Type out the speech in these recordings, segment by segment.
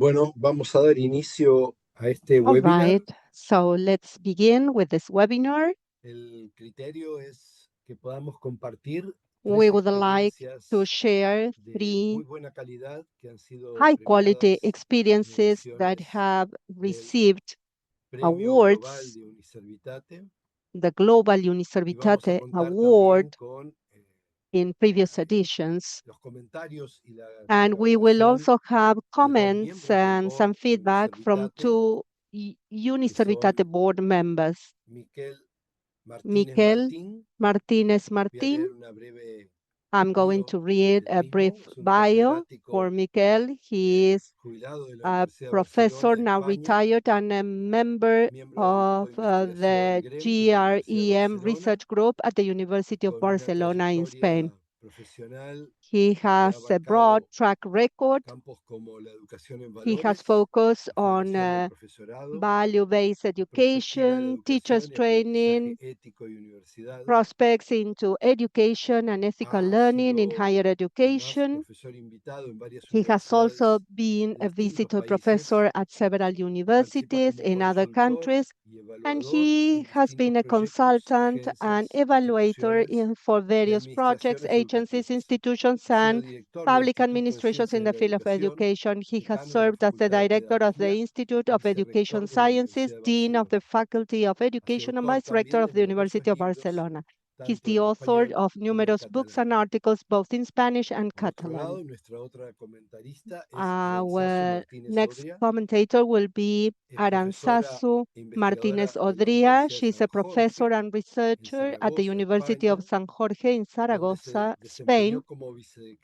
Bueno, vamos a dar inicio a este All webinar. right, so let's begin with this webinar. El criterio es que podamos compartir We tres would like to experiencias share de muy 3 buena calidad que han sido high-quality premiadas en experiences that ediciones have del received Premio Global awards, de Unicervitate, the Global y vamos a Unicervitate contar también Award con in previous editions. los comentarios y la And we will colaboración also have de dos comments miembros del and board some de feedback from Unicervitate, 2 que son Unicervitate board members, Miquel Martínez Miquel Martín. Martínez Voy a leer Martín. una breve I'm going bio to read del a brief mismo. Es un bio for catedrático Miquel. He is jubilado de la a Universidad de professor, Barcelona de now España, retired, and a member miembro del Grupo of de Investigación the GREM de la Universidad de GREM Barcelona, research group at the y University of con una Barcelona in Spain. trayectoria profesional He que ha has a broad abarcado track record. campos como la educación en He has valores, focused la on formación del profesorado, value-based la perspectiva de la education, teachers educación y aprendizaje training, ético y universidad. prospects into education and ethical Ha learning in sido higher además education. profesor invitado en varias He has also universidades been de a distintos visitor países. professor at several Participa universities como in other consultor countries, y and evaluador he en has distintos been a proyectos, consultant and agencias, evaluator instituciones for y various projects, administraciones agencies, educativas. institutions, Ha sido and director del public Instituto de administrations Ciencias in de the la field of Educación, education. He has decano de la served as the Facultad de director of the Pedagogía Institute y of Education vicerrector de la Sciences, Universidad de dean of Barcelona. the Faculty of Ha sido Education, and autor vice rector también of de the numerosos University of libros, Barcelona. He's tanto the en author español of como en numerous books catalán. and articles both in Spanish and Por otro Catalan. lado, nuestra otra comentarista es Aranzazu Our Martínez next Odria. commentator will be Es profesora Aranzazu e investigadora Martínez de la Odria. Universidad de She's San a professor Jorge and en researcher at the Zaragoza, University of España, San Jorge in donde se Zaragoza, desempeñó Spain, como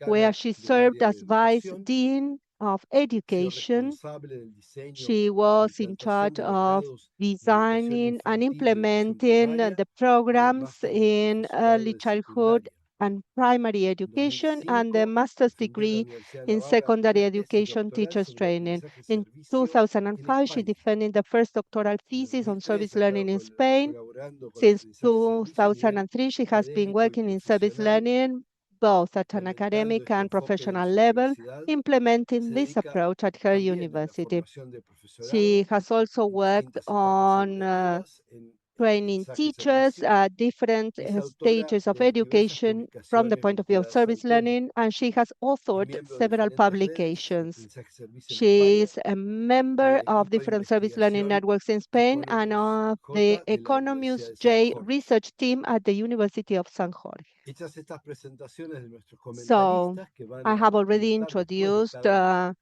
where vicedecana she del served área de as Vice educación. Dean of Ha sido Education. responsable del diseño She e was in implantación charge de los of grados de educación designing and infantil y educación implementing primaria the y el programs máster de in profesorado early de childhood secundaria. and primary En education and the 2005 master's defendió en la degree Universidad de in Navarra secondary una tesis education doctoral teachers sobre el training. aprendizaje In servicio en 2005, she España. defended the first doctoral En el thesis on 2003 service ha estado learning in Spain. colaborando con el Since aprendizaje servicio a nivel 2003, she has been académico y working in service profesional, learning both at an implementando academic este and enfoque en professional su level, universidad. implementing Se this dedica approach at her también a la university. formación de She profesorado has also en worked distintas etapas on educativas en training aprendizaje teachers servicio at different y es autora stages of de diversas education from the publicaciones point of view of vinculadas al service tema. learning, and she has Es authored miembro de several diferentes redes de publications. aprendizaje servicio en She España is a y member del of equipo de different service learning investigación networks in Spain and Economus of the J de la Universidad Economus de San J Jorge. research team at the University of San Jorge. Hechas estas presentaciones de nuestros So comentaristas que van I have a already comentar después de introduced cada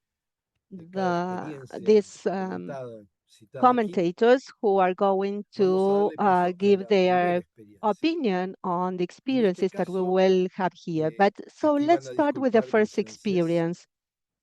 experiencia these comentada, citada aquí, commentators who are going vamos a to darle paso a give la primera their experiencia. opinion on the En este experiences that we caso, will have here. But so aquí van let's a start with the disculpar mi first francés. experience.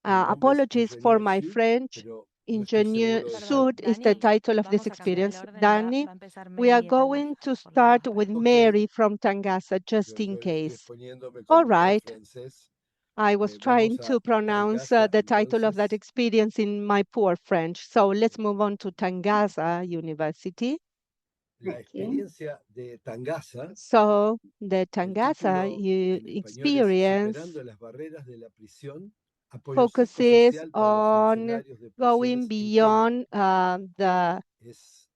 El nombre es Apologies for Ingenieur my Sud, French. pero no estoy Ingenieur seguro de que... Sud is the Dani, title of this vamos a cambiar el experience. orden. Dani, Va a empezar we are Mary y going to Tangasa por las start demás with Ok, Mary from Tangasa, yo just in entonces estoy case. exponiéndome All como mal right. francés. I was Vamos trying a to pronounce Tangasa the title of that entonces. experience in my poor French. So let's move on to Tangasa University. La experiencia de Tangasa, So the el Tangasa título en español es experience Superando las barreras de la prisión, apoyo focuses psicosocial para los on funcionarios de going prisiones en Kenia. beyond the Es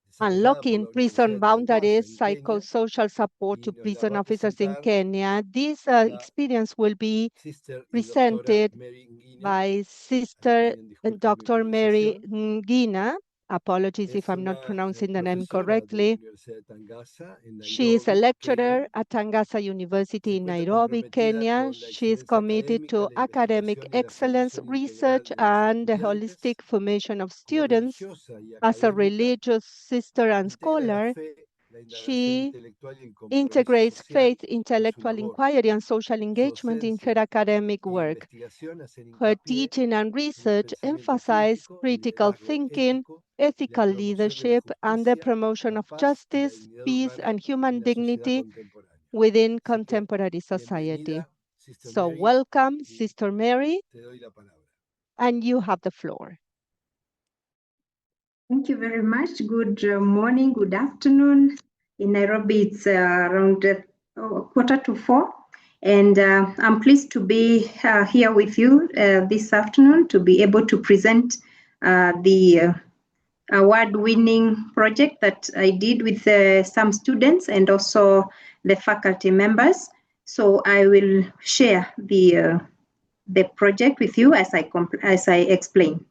desarrollada por unlocking la Universidad prison de Tangasa boundaries, en Kenia psychosocial support y to nos la prison va a officers in presentar Kenya. This la experience will be sister y doctora presented Mary Nguina. by Ahí Sister también disculpen mi Dr. Mary pronunciación. Ngina. Apologies if Es I'm not una pronouncing the name profesora de la correctly. Universidad de Tangasa en She is a Nairobi, Kenia. lecturer at Tangasa University Se in encuentra Nairobi, comprometida Kenya. con la She is excelencia committed académica, to la academic investigación y la excellence, formación research, integral de los and the estudiantes. holistic formation of Como students. religiosa y As a académica, religious sister and integra la scholar, fe, la indagación she intelectual y el compromiso integrates social faith, en su intellectual labor. inquiry, and social Su engagement in her docencia academic e work. investigación hacen Her hincapié teaching and en el research pensamiento emphasize crítico, el critical liderazgo thinking, ético, la ethical promoción de la leadership, and the justicia, promotion la of paz y la justice, dignidad peace, humana and en human la sociedad dignity contemporánea. within Así que, contemporary society. bienvenida, Sister So Mary, welcome, y Sister Mary, te doy la palabra. and you have the floor. Thank you very much. Good morning, good afternoon. In Nairobi, it's around 3:45. And I'm pleased to be here with you this afternoon to be able to present the award-winning project that I did with some students and also the faculty members. So I will share the project with you as I explain.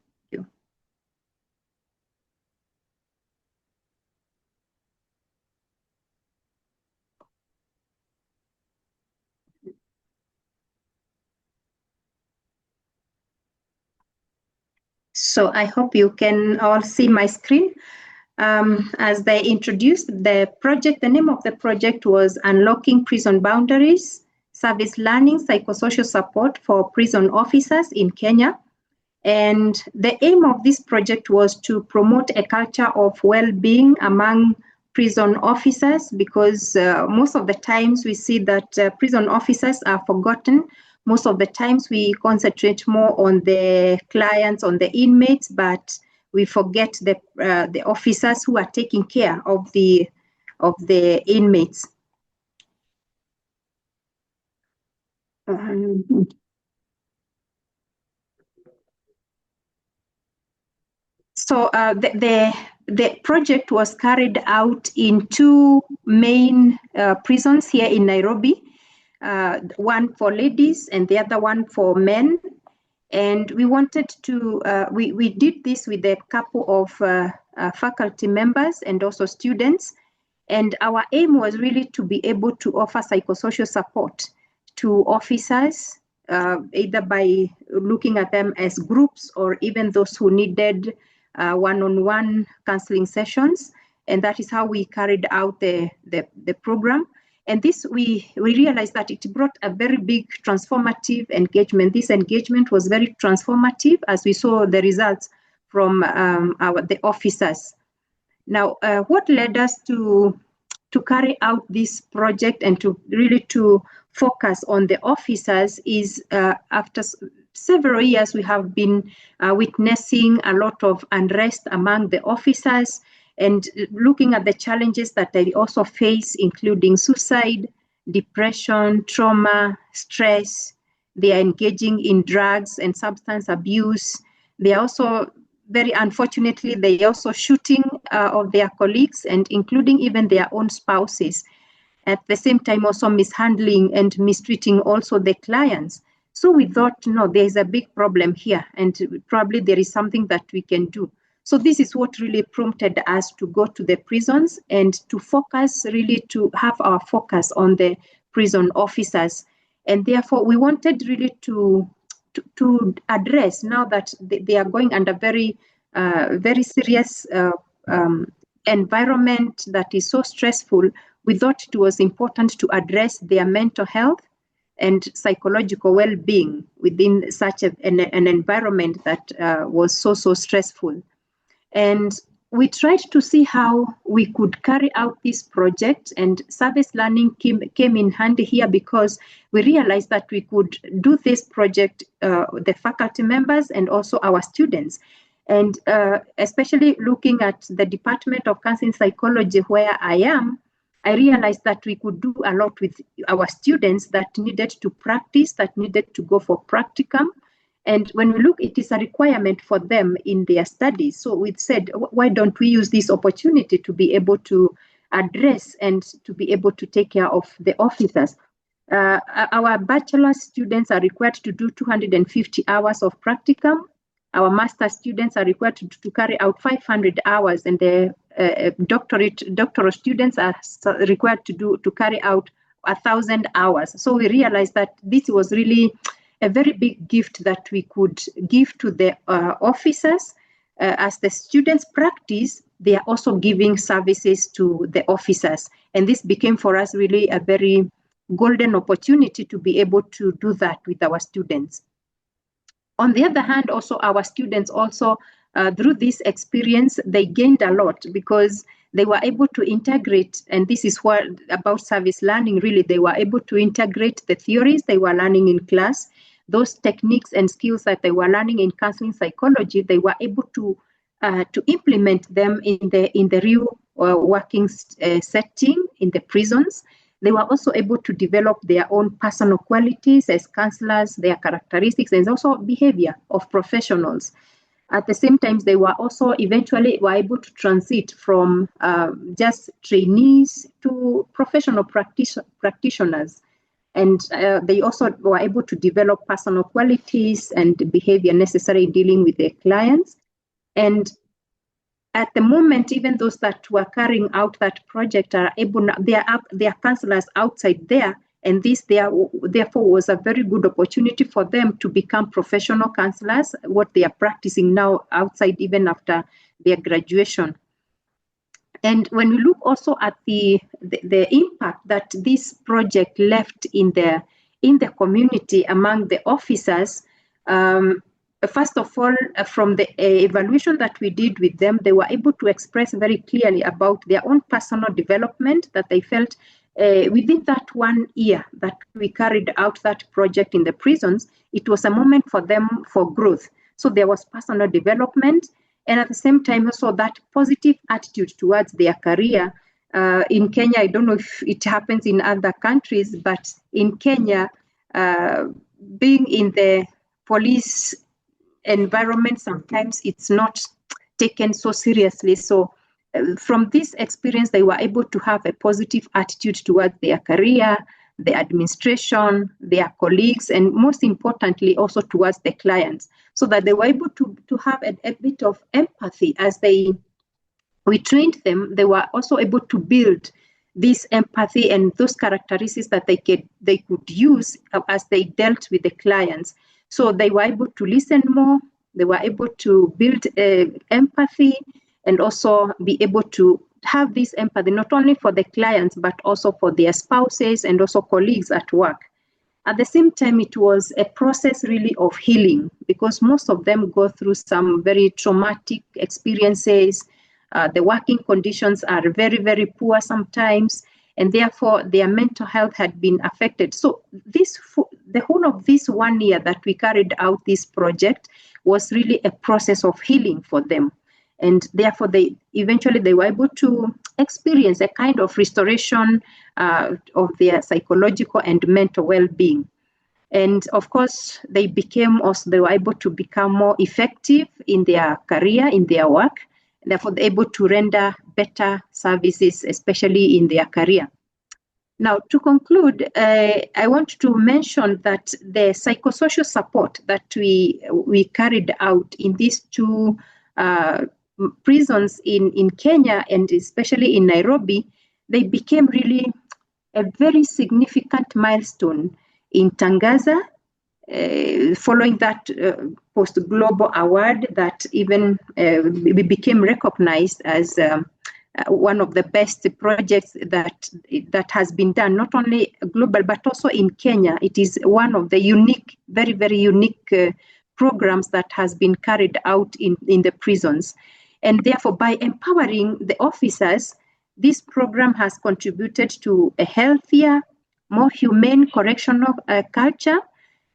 So I hope you can all see my screen. As they introduced the project, the name of the project was Unlocking Prison Boundaries, Service Learning, Psychosocial Support for Prison Officers in Kenya. And the aim of this project was to promote a culture of well-being among prison officers, because most of the times we see that prison officers are forgotten. Most of the times we concentrate more on the clients, on the inmates, but we forget the officers who are taking care of the inmates. So the project was carried out in two main prisons here in Nairobi, one for ladies and the other one for men. And we wanted to, we did this with a couple of faculty members and also students. And our aim was really to be able to offer psychosocial support to officers, either by looking at them as groups or even those who needed one-on-one counseling sessions. And that is how we carried out the program. And this, we realized that it brought a very big transformative engagement. This engagement was very transformative as we saw the results from the officers. Now, what led us to carry out this project and to really to focus on the officers is after several years we have been witnessing a lot of unrest among the officers and looking at the challenges that they also face, including suicide, depression, trauma, stress. They are engaging in drugs and substance abuse. They are also, very unfortunately, they are also shooting of their colleagues and including even their own spouses. At the same time, also mishandling and mistreating also the clients. So we thought, no, there is a big problem here and probably there is something that we can do. So this is what really prompted us to go to the prisons and to focus, really to have our focus on the prison officers. And therefore, we wanted really to address, now that they are going under very serious environment that is so stressful, we thought it was important to address their mental health and psychological well-being within such an environment that was so stressful. And we tried to see how we could carry out this project, and service learning came in handy here because we realized that we could do this project, the faculty members and also our students. And especially looking at the Department of Counseling Psychology where I am, I realized that we could do a lot with our students that needed to practice, that needed to go for practicum. And when we look, it is a requirement for them in their studies. So we said, why don't we use this opportunity to be able to address and to be able to take care of the officers? Our bachelor students are required to do 250 hours of practicum. Our master students are required to carry out 500 hours, and the doctoral students are required to carry out 1,000 hours. So we realized that this was really a very big gift that we could give to the officers. As the students practice, they are also giving services to the officers. And this became for us really a very golden opportunity to be able to do that with our students. On the other hand, also our students also, through this experience, they gained a lot because they were able to integrate, and this is what about service learning, really, they were able to integrate the theories they were learning in class, those techniques and skills that they were learning in counseling psychology, they were able to implement them in the real working setting in the prisons. They were also able to develop their own personal qualities as counselors, their characteristics, and also behavior of professionals. At the same time, they were also eventually were able to transit from just trainees to professional practitioners. And they also were able to develop personal qualities and behavior necessary in dealing with their clients. And at the moment, even those that were carrying out that project are able, they are counselors outside there. And this therefore was a very good opportunity for them to become professional counselors, what they are practicing now outside, even after their graduation. And when we look also at the impact that this project left in the community among the officers, first of all, from the evaluation that we did with them, they were able to express very clearly about their own personal development, that they felt within that 1 year that we carried out that project in the prisons, it was a moment for them for growth. So there was personal development, and at the same time also that positive attitude towards their career. In Kenya, I don't know if it happens in other countries, but in Kenya, being in the police environment, sometimes it's not taken so seriously. So from this experience, they were able to have a positive attitude towards their career, the administration, their colleagues, and most importantly, also towards the clients, so that they were able to have a bit of empathy as we trained them. They were also able to build this empathy and those characteristics that they could use as they dealt with the clients. So they were able to listen more, they were able to build empathy, and also be able to have this empathy, not only for the clients, but also for their spouses and also colleagues at work. At the same time, it was a process really of healing, because most of them go through some very traumatic experiences. The working conditions are very, very poor sometimes, and therefore their mental health had been affected. So the whole of this 1 year that we carried out this project was really a process of healing for them. And therefore they were able to experience a kind of restoration of their psychological and mental well-being. And of course, they were able to become more effective in their career, in their work, and therefore they're able to render better services, especially in their career. Now, to conclude, I want to mention that the psychosocial support that we carried out in these two prisons in Kenya, and especially in Nairobi, they became really a very significant milestone in Tangaza, following that post-global award that even we became recognized as one of the best projects that has been done, not only global, but also in Kenya. It is one of the unique, very, very unique programs that has been carried out in the prisons. And therefore, by empowering the officers, this program has contributed to a healthier, more humane correctional culture,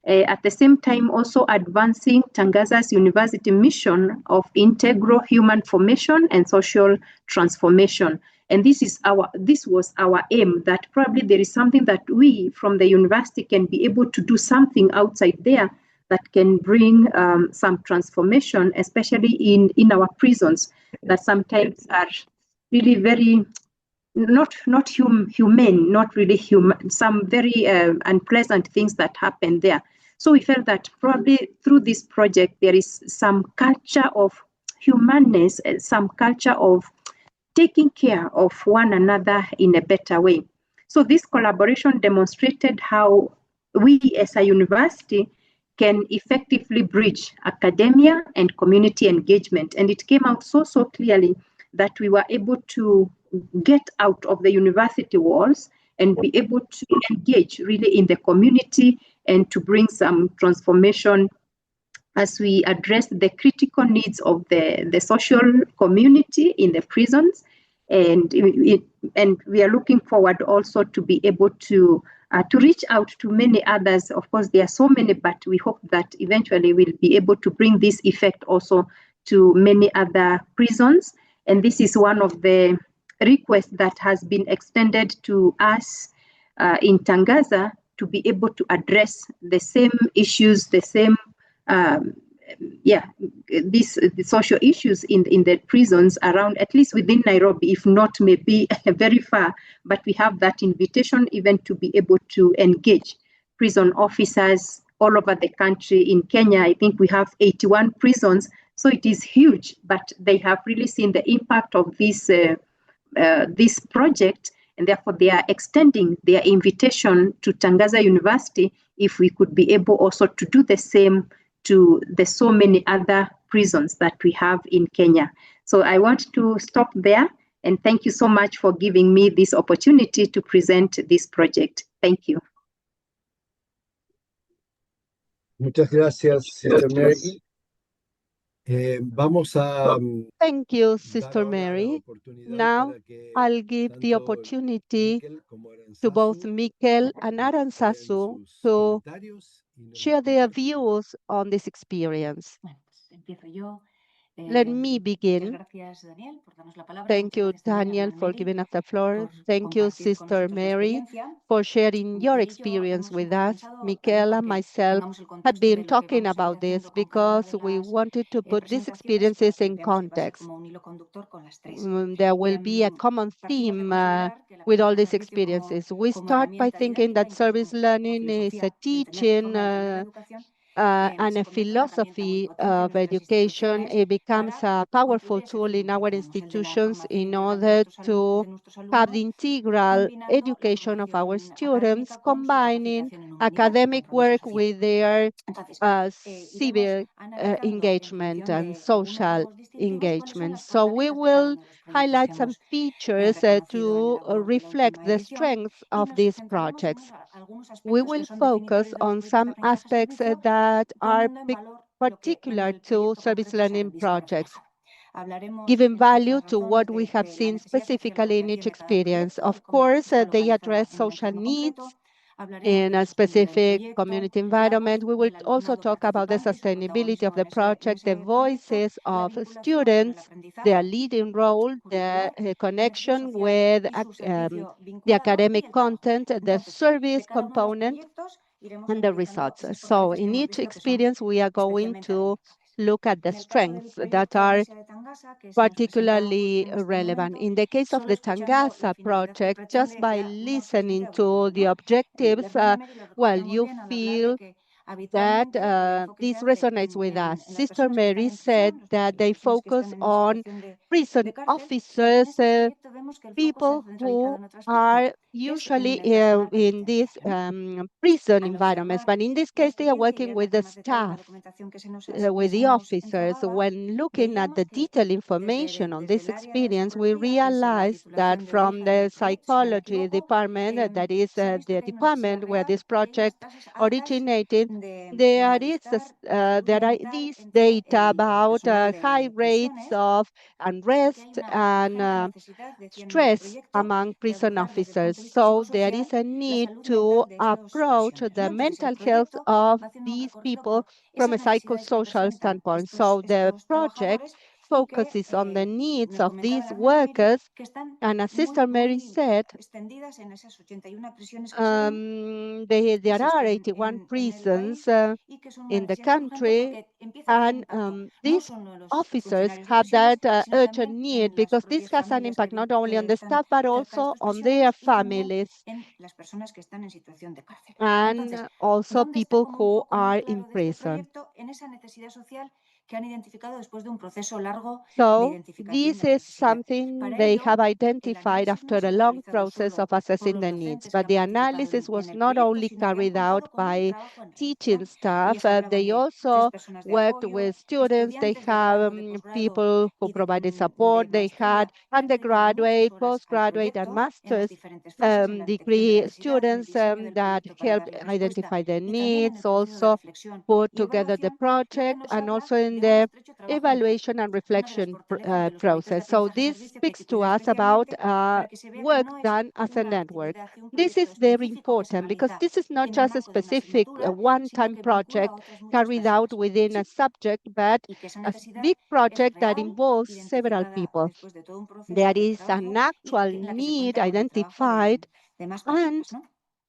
at the same time also advancing Tangaza's university mission of integral human formation and social transformation. And this was our aim, that probably there is something that we from the university can be able to do something outside there that can bring some transformation, especially in our prisons, that sometimes are really very not humane, not really human, some very unpleasant things that happen there. So we felt that probably through this project, there is some culture of humanness, some culture of taking care of one another in a better way. So this collaboration demonstrated how we as a university can effectively bridge academia and community engagement. And it came out so clearly that we were able to get out of the university walls and be able to engage really in the community and to bring some transformation as we address the critical needs of the social community in the prisons. And we are looking forward also to be able to reach out to many others. Of course, there are so many, but we hope that eventually we'll be able to bring this effect also to many other prisons. And this is one of the requests that has been extended to us in Tangaza to be able to address the same issues, the same the social issues in the prisons around, at least within Nairobi, if not maybe very far. But we have that invitation even to be able to engage prison officers all over the country. In Kenya, I think we have 81 prisons, so it is huge, but they have really seen the impact of this project, and therefore they are extending their invitation to Tangaza University if we could be able also to do the same to the so many other prisons that we have in Kenya. So I want to stop there, and thank you so much for giving me this opportunity to present this project. Thank you. Muchas gracias, Sister Mary. Vamos a Thank you, dar Sister ahora la Mary. oportunidad Now para que I'll give the tanto opportunity Miquel como to both Aranzazu Mikel and den Aranzazu sus to comentarios y nos share los their compartan. views on this experience. Bueno, pues empiezo yo. Let me Muchas begin. gracias, Daniel, por darnos la palabra. Thank Muchas you, gracias también, Daniel, hermana for Mary, giving us the floor. por Thank you, compartir con Sister nosotros la Mary, experiencia. for sharing your Miquel y yo experience hemos with us. comenzado Mikel también and porque myself tengamos el have contexto been de lo que talking vamos a ir about this haciendo con cada una because de we las wanted to put these presentaciones experiences porque in creemos que va a ser context. como un hilo conductor con las tres. There will be a common Partimos de theme considerar que el with all aprendizaje de these servicio experiences. We como start by herramienta thinking didáctica, that incluso service como learning is a filosofía de entender de teaching forma diferente la educación, and se a convierte en una herramienta muy philosophy potente en of nuestras education. instituciones It becomes para a powerful construir ese tool fin in que our tenemos, el de la institutions formación in integral order to de nuestros have the alumnos, integral combinando la education of our formación students, académica con su combining capacitación en humanidades y academic compromiso work social. with their Entonces, iremos civil analizando en engagement función and de algunos social rasgos distintivos cuáles son engagement. las So we fortalezas de cada will uno de los proyectos que highlight some hemos features reconocido en el to labor de la reflect última the edición strengths y of nos these centraremos en projects. algunos We aspectos que will son focus definitorios de los on proyectos de some aprendizaje al aspects servicio, that are tomando en valor lo que en particular el to proyecto service concreto se ha learning visto projects, reflejado. Hablaremos, giving entre value otras to razones, what we have de la seen necesidad social specifically que in each atiende cada experience. proyecto, de Of cómo course, esto they localizará address en un social entorno concreto. needs Hablaremos in de la a sostenibilidad del specific proyecto, community la environment. voz We will del also alumnado talk about the participante y su sustainability of protagonismo the en project, the ese proyecto, voices la of vinculación con el students, aprendizaje their leading role, the curricular, la necesidad connection social with y su servicio the vinculado y academic el trabajo. content, the Entonces, de service cada uno de los component, proyectos iremos and the analizando results. esas So fortalezas que in hemos each visto que son experience, we are going especialmente to relevantes. look at the En el caso del strengths that proyecto are Mesa de Tangasa, que se nos presenta particularly en este relevant. momento, In the case of solo the escuchando la Tangasa finalidad que project, just pretende, by ya uno suficiente listening to aburrido, the ¿no? La objectives, hermana Mary lo well, recogía muy you bien al hablar de feel que that habitualmente el enfoque se this hace resonates with us. en las Sister personas que están Mary en prisión, said that las they personas que focus están en on situación prison de cárcel, y que en officers, este proyecto vemos que el foco se ha people centralizado who en otro aspecto, are que es en usually el personal in these penitenciario, ¿no? prison Al environments, observar but in this la case, they are experiencia y working leer la with the con más detalle la staff, documentación que with se the nos officers. entregaba, When looking at veíamos the que detailed information on desde this el área de experience, we psicología, que es la realized that titulación de from origen del the proyecto, si no me psychology equivoco, department, that is se ha visto the que hay una necesidad department where real this de unas project tasas altas originated, de there is malestar, de salud there are mental these entre data el about personal high de rates prisiones, of puesto que hay unrest una and urgente necesidad, decían en el stress proyecto, among de prison abordar desde el officers. punto de vista So there is psicosocial a la need salud to mental de estos approach prisioneros, ¿no? the Entonces, el mental health proyecto of va haciendo un these recorrido people por from a esas necesidades que psychosocial presentan standpoint. So the estos project trabajadores y que focuses on the needs me of comentaba these la hermana Mary workers. que están And as muy, Sister Mary muy said, extendidas en esas 81 prisiones que serán, que there are existen 81 en el prisons país y que son una in the necesidad urgente country, porque empieza a hacer and impacto no these solo en los officers funcionarios de have that prisiones, sino urgent también need en las because this propias has an familias impact not only on que the están staff but cerca de also estos on their prisioneros y también families en las personas que están en situación de cárcel. and Entonces, also ¿dónde está people como un who foco muy are in claro de este prison. proyecto? En esa necesidad social que han identificado después de un proceso largo de So identificación this de las is necesidades. something Para they ello, have el identified análisis no after se a ha long realizado process solo of por assessing los the needs, docentes que but han the participado analysis en was el not proyecto, only sino que han carried out contado con el by trabajo en red, teaching ¿no? staff, Ellos hablaban they de tres also personas de worked apoyo, with students, they estudiantes de have grado, de posgrado people who y provided de support, they had maestría que han dedicado muchas undergraduate, horas al postgraduate, and proyecto en las master's diferentes fases, en la detección de la degree necesidad, en el students diseño del that proyecto para helped darle respuesta identify their y también en needs, el proceso de also reflexión put y together the evaluación, lo que project, nos and habla also in de un the estrecho trabajo en red. evaluation and Una de las reflection fortalezas de los proyectos de process. So aprendizaje this servicio que hay que speaks to cuidar us about especialmente para que se vea que work no es done as a una network. actividad y un This proyecto is very específico que se important because realiza this is not en el just a marco de una specific asignatura, sino one-time que vincula a project otras muchas carried out personas. within a subject, but Y que esa a necesidad big es project that real, involves several identificada people. después de todo un proceso There de is an trabajo y actual en la que se need cuenta con el trabajo identified de más and personas, ¿no?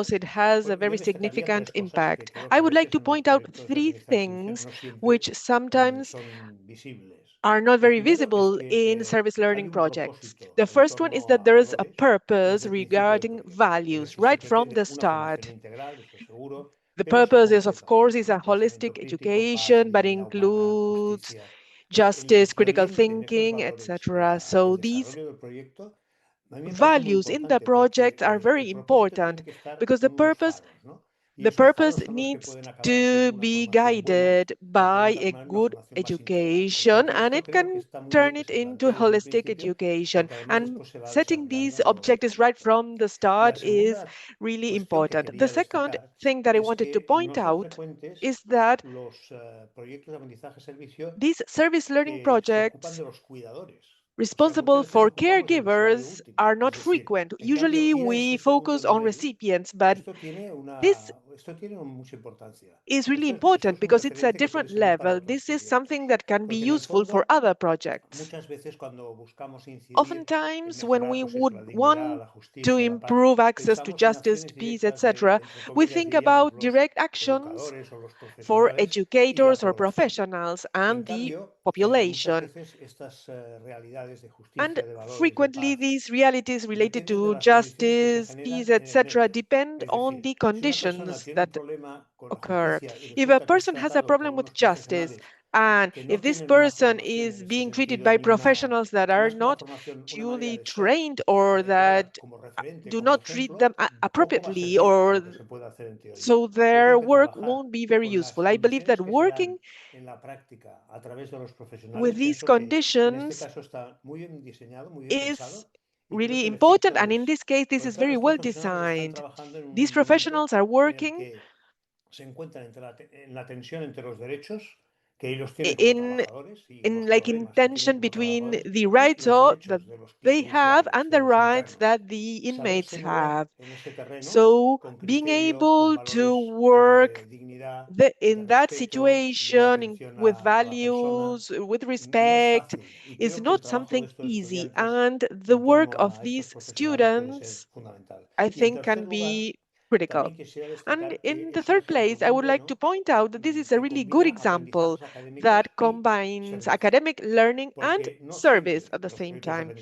because it has a very significant impact. I would like to point out 3 things which sometimes are not very visible in service learning projects. The first one is that there is a purpose regarding values right from the start. The purpose is, of course, is a holistic education, but includes justice, critical thinking, etc. So these values in the project are very important because the purpose needs to be guided by a good education, and it can turn it into holistic education. And setting these objectives right from the start is really important. The second thing that I wanted to point out is that these service learning projects responsible for caregivers are not frequent. Usually we focus on recipients, but this is really important because it's a different level. This is something that can be useful for other projects. Oftentimes, when we would want to improve access to justice, peace, etc., we think about direct actions for educators or professionals and the population. And frequently, these realities related to justice, peace, etc., depend on the conditions that occur. If a person has a problem with justice, and if this person is being treated by professionals that are not duly trained or that do not treat them appropriately, or so their work won't be very useful. I believe that working with these conditions is really important, and in this case, this is very well designed. These professionals are working in tension between the rights that they have and the rights that the inmates have. So being able to work in that situation with values, with respect, is not something easy. And the work of these students, I think, can be critical. And in the third place, I would like to point out that this is a really good example that combines academic learning and service at the same time.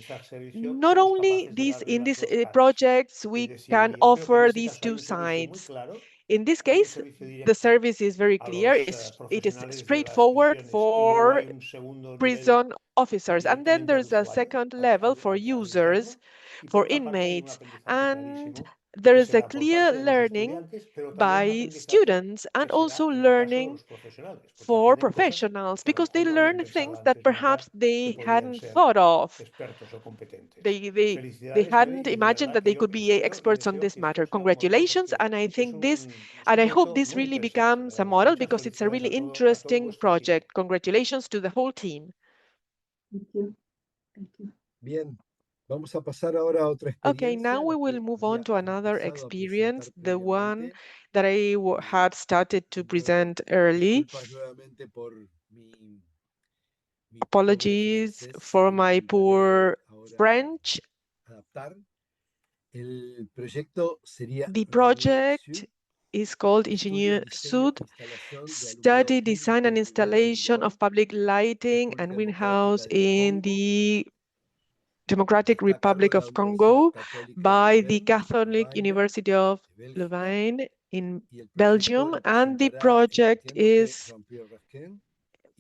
Not only in these projects, we can offer these two sides. In this case, the service is very clear. It is straightforward for prison officers. And then there's a second level for users, for inmates. And there is a clear learning by students and also learning for professionals because they learn things that perhaps they hadn't thought of. They hadn't imagined that they could be experts on this matter. Congratulations, and I think this, and I hope this really becomes a model because it's a really interesting project. Congratulations to the whole team. Thank you. Thank you. Bien, vamos a pasar ahora a otra experiencia. Okay, now we will move on to another experience, the one that I had started to present early. Apologies for my poor French. The project is called Ingenieur Sud, Study, Design and Installation of Public Lighting and Greenhouse in the Democratic Republic of Congo by the Catholic University of Louvain in Belgium, and the project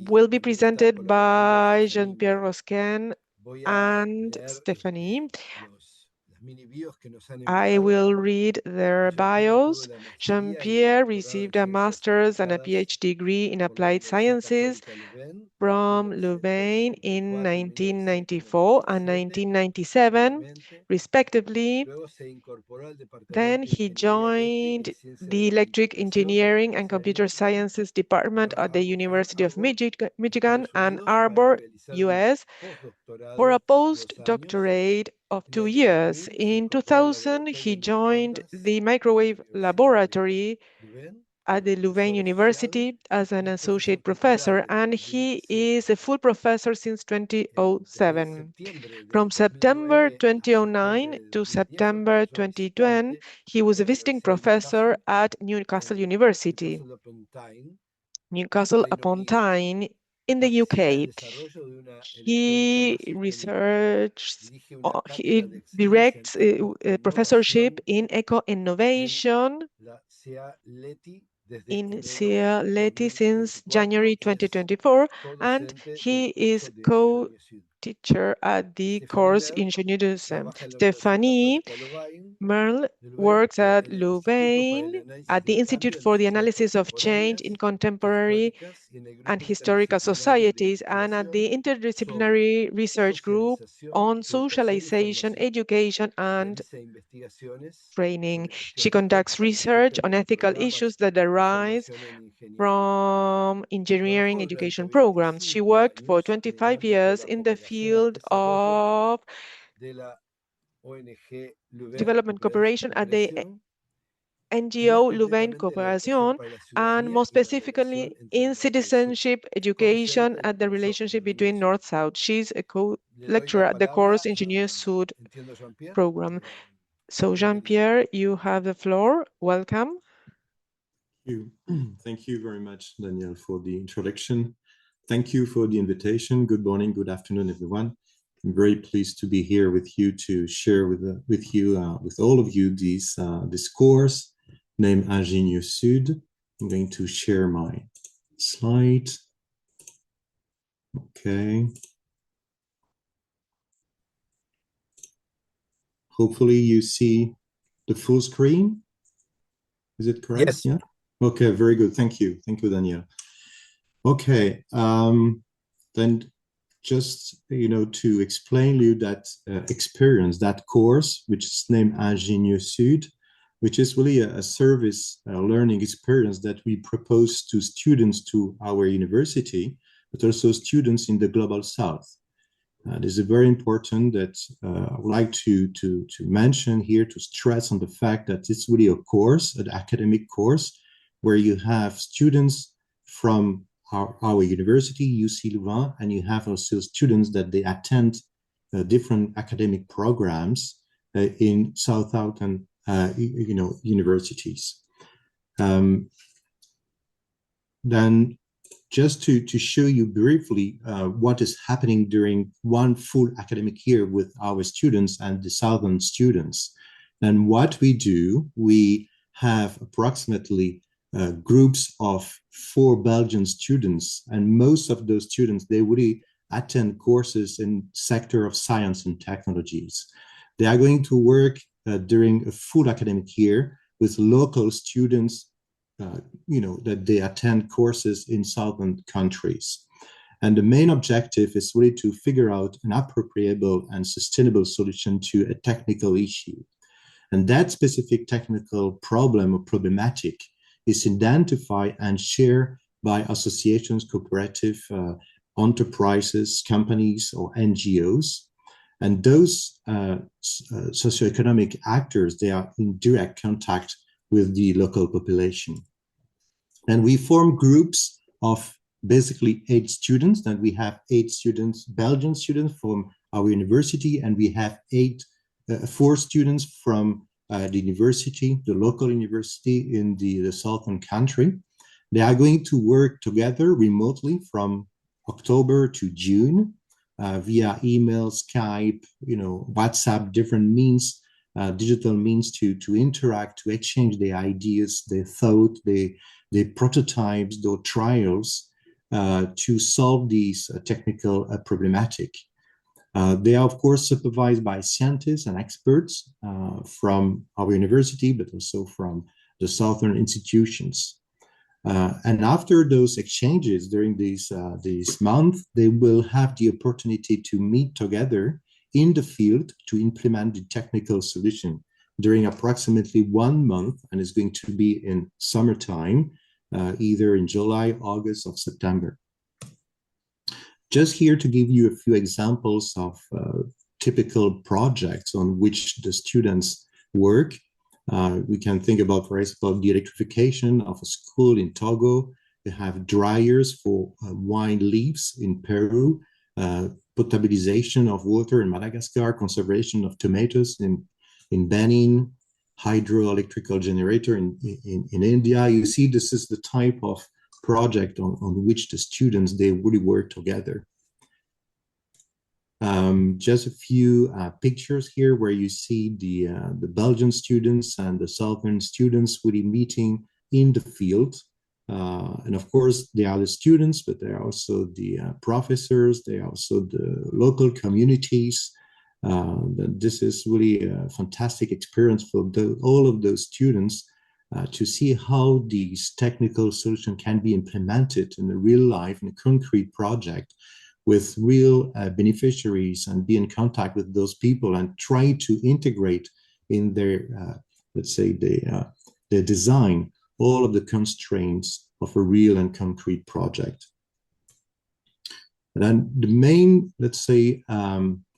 will be presented by Jean-Pierre Rosquen and Stephanie. I will read their bios. Jean-Pierre received a master's and a PhD degree in applied sciences from Louvain in 1994 and 1997, respectively. Then he joined the Electric Engineering and Computer Sciences Department at the University of Michigan, Ann Arbor, US, for a postdoctorate of 2 years. In 2000, he joined the Microwave Laboratory at the Louvain University as an associate professor, and he is a full professor since 2007. From September 2009 to September 2010, he was a visiting professor at Newcastle University, Newcastle upon Tyne, in the UK. He directs a professorship in eco-innovation in Cialetti since January 2024, and he is co-teacher at the course Ingenieurwisdom. Stephanie Merle works at Louvain at the Institute for the Analysis of Change in Contemporary and Historical Societies and at the Interdisciplinary Research Group on Socialization, Education, and Training. She conducts research on ethical issues that arise from engineering education programs. She worked for 25 years in the field of development cooperation at the NGO Louvain Cooperation, and more specifically in citizenship education at the relationship between North-South. She's a co-lecturer at the course Ingenieur Sud program. So Jean-Pierre, you have the floor. Welcome. Thank you very much, Danielle, for the introduction. Thank you for the invitation. Good morning, good afternoon, everyone. I'm very pleased to be here with you to share with all of you this course named Ingenieur Sud. I'm going to share my slide. Okay. Hopefully you see the full screen. Is it correct? Yes. Yeah. Okay, very good. Thank you. Thank you, Danielle. Okay. Then just, to explain to you that experience, that course, which is named Ingenieur Sud, which is really a service learning experience that we propose to students to our university, but also students in the Global South. It is very important that I would like to mention here, to stress on the fact that it's really a course, an academic course, where you have students from our university, UC Louvain, and you have also students that they attend different academic programs in Southern universities. Then just to show you briefly what is happening during one full academic year with our students and the Southern students. And what we do, we have approximately groups of 4 Belgian students, and most of those students, they really attend courses in sector of science and technologies. They are going to work during a full academic year with local students, that they attend courses in southern countries. And the main objective is really to figure out an appropriable and sustainable solution to a technical issue. And that specific technical problem or problematic is identified and shared by associations, cooperative enterprises, companies, or NGOs. And those socioeconomic actors, they are in direct contact with the local population. And we form groups of basically 8 students. And we have 8 students, Belgian students from our university, and we have 4 students from the university, the local university in the southern country. They are going to work together remotely from October to June via email, Skype, WhatsApp, different means, digital means to interact, to exchange their ideas, their thought, their prototypes, their trials to solve these technical problematic. They are, of course, supervised by scientists and experts from our university, but also from the southern institutions. And after those exchanges during this month, they will have the opportunity to meet together in the field to implement the technical solution during approximately 1 month, and it's going to be in summertime, either in July, August, or September. Just here to give you a few examples of typical projects on which the students work. We can think about, for example, the electrification of a school in Togo. They have dryers for wine leaves in Peru, potabilization of water in Madagascar, conservation of tomatoes in Benin, hydroelectrical generator in India. You see, this is the type of project on which the students, they really work together. Just a few pictures here where you see the Belgian students and the Southern students really meeting in the field And of course, they are the students, but they are also the professors, they are also the local communities. This is really a fantastic experience for all of those students to see how these technical solutions can be implemented in the real life, in a concrete project with real beneficiaries, and be in contact with those people and try to integrate in their, let's say, their design, all of the constraints of a real and concrete project. And then the main, let's say,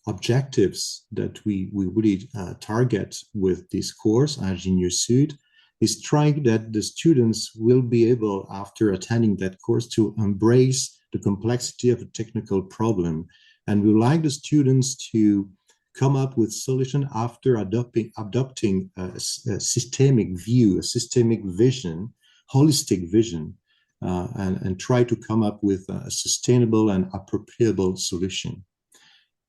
objectives that we really target with this course, Ingénieur Sud, is trying that the students will be able, after attending that course, to embrace the complexity of a technical problem. And we would like the students to come up with solution after adopting a systemic view, a systemic vision, holistic vision, and try to come up with a sustainable and appropriable solution.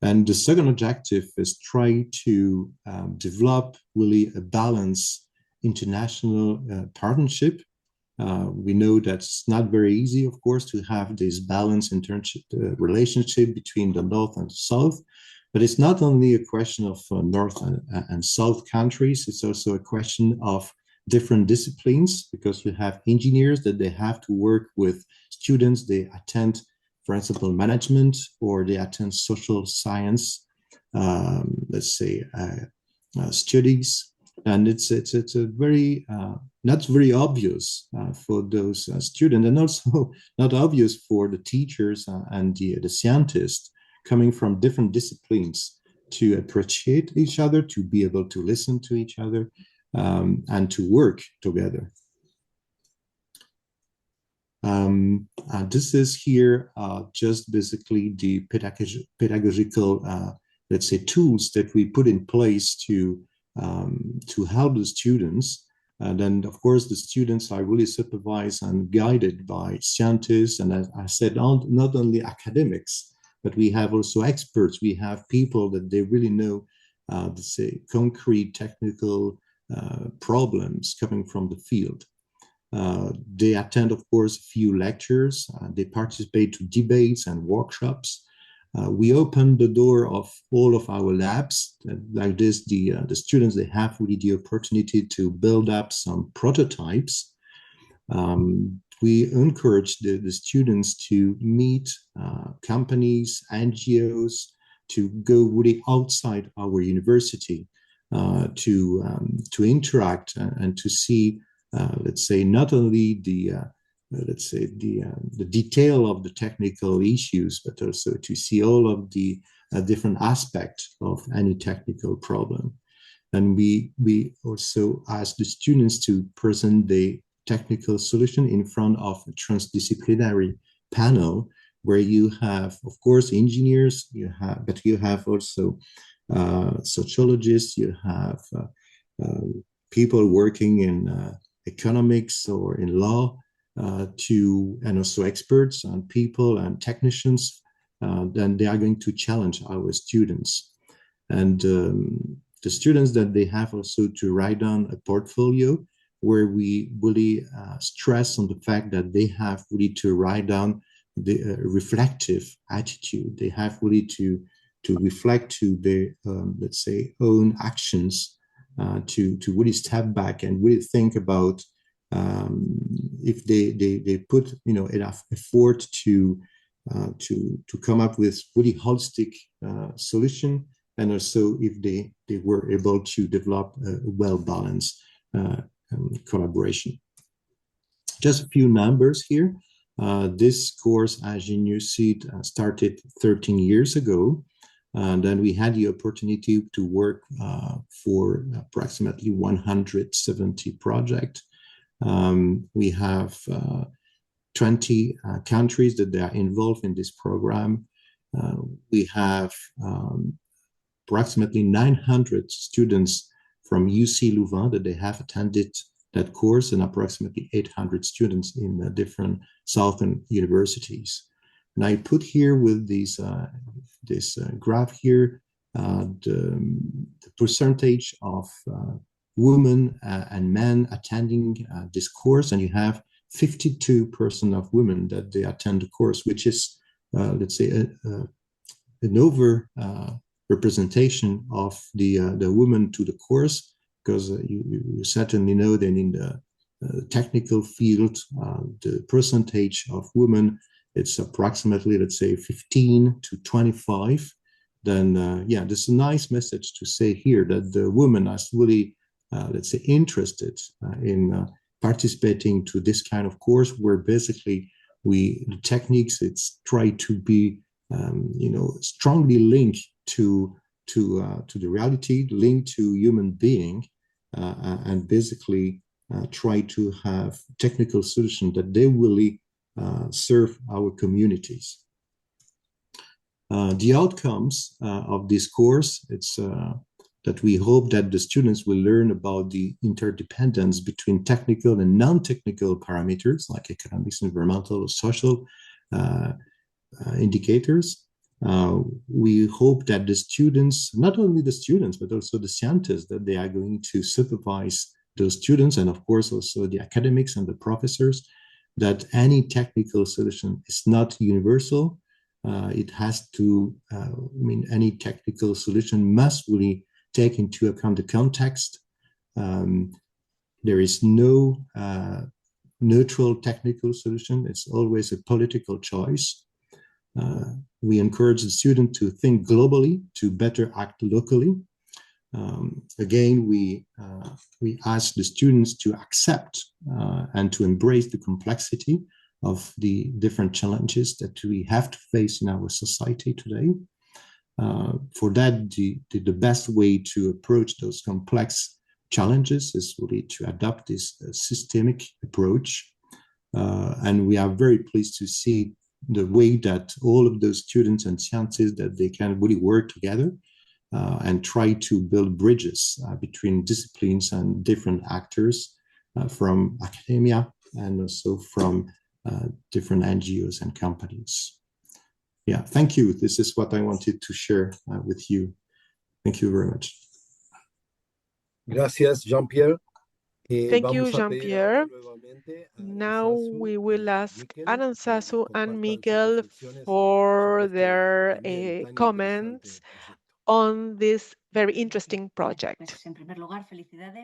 And the second objective is try to develop really a balanced international partnership. We know that it's not very easy, of course, to have this balanced internship relationship between the North and the South. But it's not only a question of North and South countries, it's also a question of different disciplines, because you have engineers that they have to work with students, they attend, for example, management, or they attend social science, let's say, studies. And it's a very, not very obvious for those students, and also not obvious for the teachers and the scientists coming from different disciplines to appreciate each other, to be able to listen to each other, and to work together. This is here just basically the pedagogical, let's say, tools that we put in place to help the students. And then, of course, the students are really supervised and guided by scientists. And as I said, not only academics, but we have also experts. We have people that they really know, let's say, concrete technical problems coming from the field. They attend, of course, a few lectures. They participate to debates and workshops. We open the door of all of our labs. Like this, the students, they have really the opportunity to build up some prototypes. We encourage the students to meet companies, NGOs, to go really outside our university, to interact and to see, let's say, not only the detail of the technical issues, but also to see all of the different aspects of any technical problem. And we also ask the students to present the technical solution in front of a transdisciplinary panel, where you have, of course, engineers, but you have also sociologists, you have people working in economics or in law, and also experts and people and technicians. Then they are going to challenge our students. And the students, that they have also to write down a portfolio, where we really stress on the fact that they have really to write down the reflective attitude. They have really to reflect to their, let's say, own actions, to really step back and really think about if they put, enough effort to come up with really holistic solution, and also if they were able to develop a well-balanced collaboration. Just a few numbers here. This course, Ingénieur Sud, started 13 years ago. And then we had the opportunity to work for approximately 170 projects. We have 20 countries that they are involved in this program. We have approximately 900 students from UC Louvain that they have attended that course, and approximately 800 students in different southern universities. And I put here with this graph here the percentage of women and men attending this course, and you have 52% of women that they attend the course, which is, let's say, an over representation of the women to the course, because you certainly know that in the technical field, the percentage of women, it's approximately, let's say, 15 to 25. Then, yeah, there's a nice message to say here that the women are really, let's say, interested in participating to this kind of course, where basically the techniques, it's try to be, strongly linked to the reality, linked to human being, and basically try to have technical solutions that they really serve our communities. The outcomes of this course, it's that we hope that the students will learn about the interdependence between technical and non-technical parameters like economics, environmental, or social indicators. We hope that the students, not only the students, but also the scientists, that they are going to supervise those students, and of course also the academics and the professors, that any technical solution is not universal. It has to, any technical solution must really take into account the context. There is no neutral technical solution. It's always a political choice. We encourage the student to think globally, to better act locally. Again, we ask the students to accept and to embrace the complexity of the different challenges that we have to face in our society today. For that, the best way to approach those complex challenges is really to adopt this systemic approach. And we are very pleased to see the way that all of those students and scientists, that they can really work together and try to build bridges between disciplines and different actors from academia and also from different NGOs and companies. Yeah, thank you. This is what I wanted to share with you. Thank you very much. Gracias, Jean-Pierre. Thank you, Jean-Pierre. Now we will ask Aranzazu and Miguel for their comments on this very interesting project.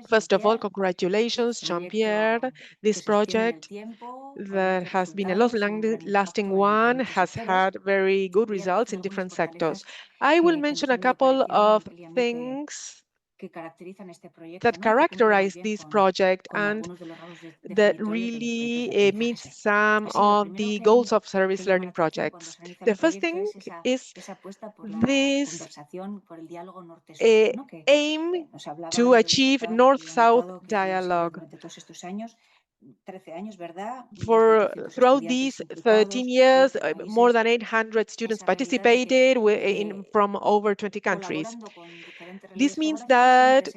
First of all, congratulations, Jean-Pierre. This project that has been a long-lasting one has had very good results in different sectors. I will mention a couple of things that characterize this project and that really meets some of the goals of service learning projects. The first thing is this aim to achieve North-South dialogue. Throughout these 13 years, more than 800 students participated from over 20 countries. This means that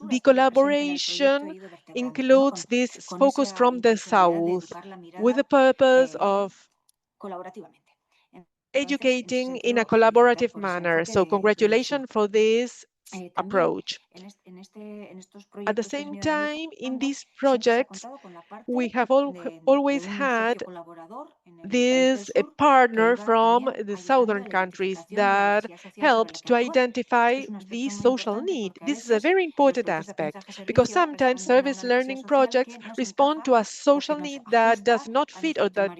the collaboration includes this focus from the South with the purpose of educating in a collaborative manner. So congratulations for this approach. At the same time, in these projects, we have always had this partner from the southern countries that helped to identify the social need. This is a very important aspect because sometimes service learning projects respond to a social need that does not fit or that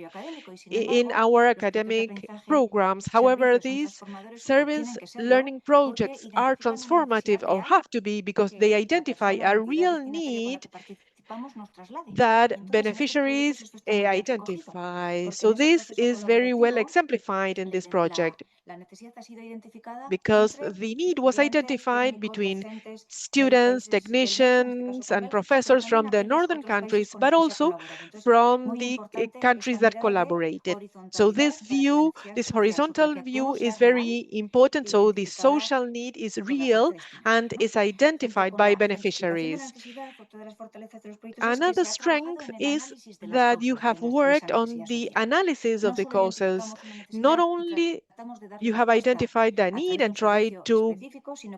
in our academic programs. However, these service learning projects are transformative or have to be because they identify a real need that beneficiaries identify. So this is very well exemplified in this project because the need was identified between students, technicians, and professors from the northern countries, but also from the countries that collaborated. So this view, this horizontal view is very important. So the social need is real and is identified by beneficiaries. Another strength is that you have worked on the analysis of the causes, not only you have identified the need and tried to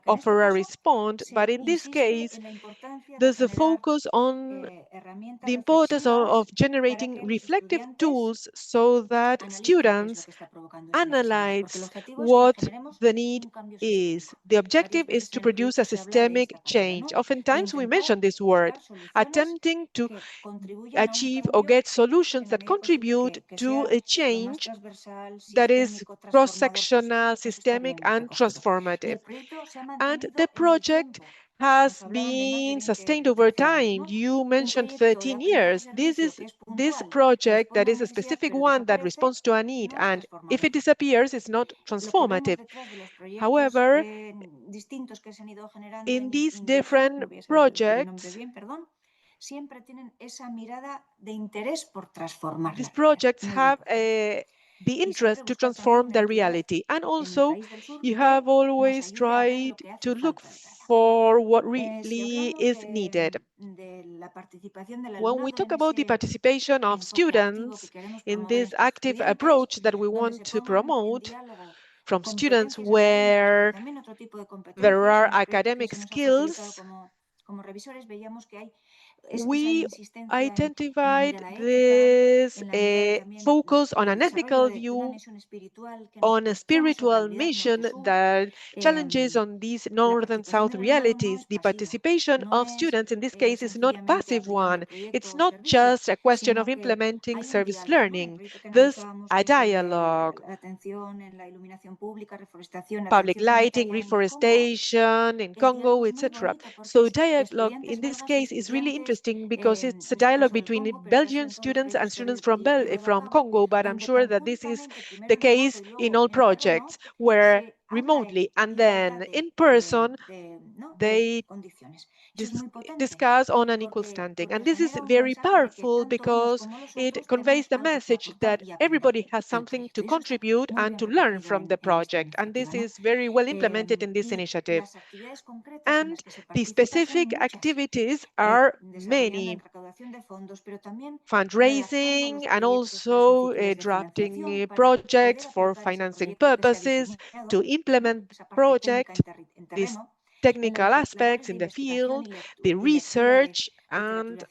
offer a response, but in this case, there's a focus on the importance of generating reflective tools so that students analyze what the need is. The objective is to produce a systemic change. Oftentimes we mention this word, attempting to achieve or get solutions that contribute to a change that is cross-sectional, systemic, and transformative. And the project has been sustained over time. You mentioned 13 years. This project that is a specific one that responds to a need, and if it disappears, it's not transformative. However, in these different projects, these projects have the interest to transform the reality. And also, you have always tried to look for what really is needed. When we talk about the participation of students in this active approach that we want to promote, from students where there are academic skills, we identified this focus on an ethical view, on a spiritual mission that challenges on these north and south realities. The participation of students in this case is not passive one. It's not just a question of implementing service learning. There's a dialogue, public lighting, reforestation in Congo, etc. So dialogue in this case is really interesting because it's a dialogue between Belgian students and students from Congo, but I'm sure that this is the case in all projects where remotely and then in person they discuss on an equal standing. And this is very powerful because it conveys the message that everybody has something to contribute and to learn from the project. And this is very well implemented in this initiative. And the specific activities are many: fundraising and also drafting projects for financing purposes, to implement project, these technical aspects in the field, the research, and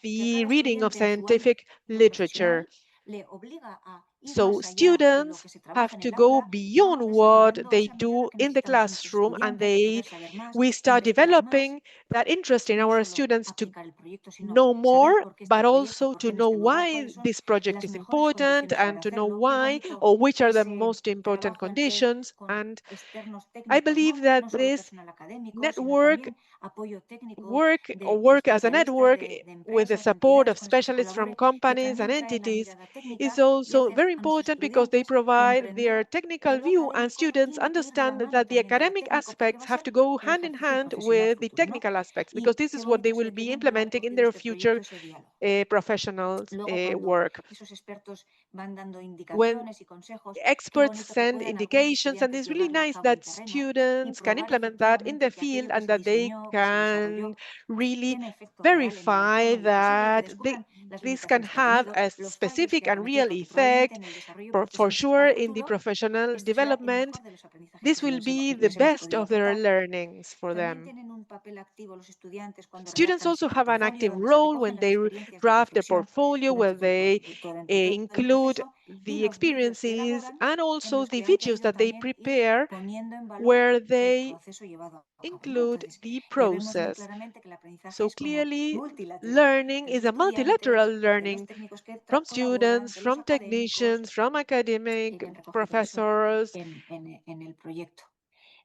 the reading of scientific literature. So students have to go beyond what they do in the classroom, and we start developing that interest in our students to know more, but also to know why this project is important and to know why or which are the most important conditions. And I believe that this network work as a network with the support of specialists from companies and entities is also very important because they provide their technical view, and students understand that the academic aspects have to go hand in hand with the technical aspects, because this is what they will be implementing in their future professional work. When experts send indications, and it's really nice that students can implement that in the field and that they can really verify that this can have a specific and real effect for sure in the professional development. This will be the best of their learnings for them. Students also have an active role when they draft their portfolio, where they include the experiences and also the videos that they prepare, where they include the process. So clearly, learning is a multilateral learning from students, from technicians, from academic professors,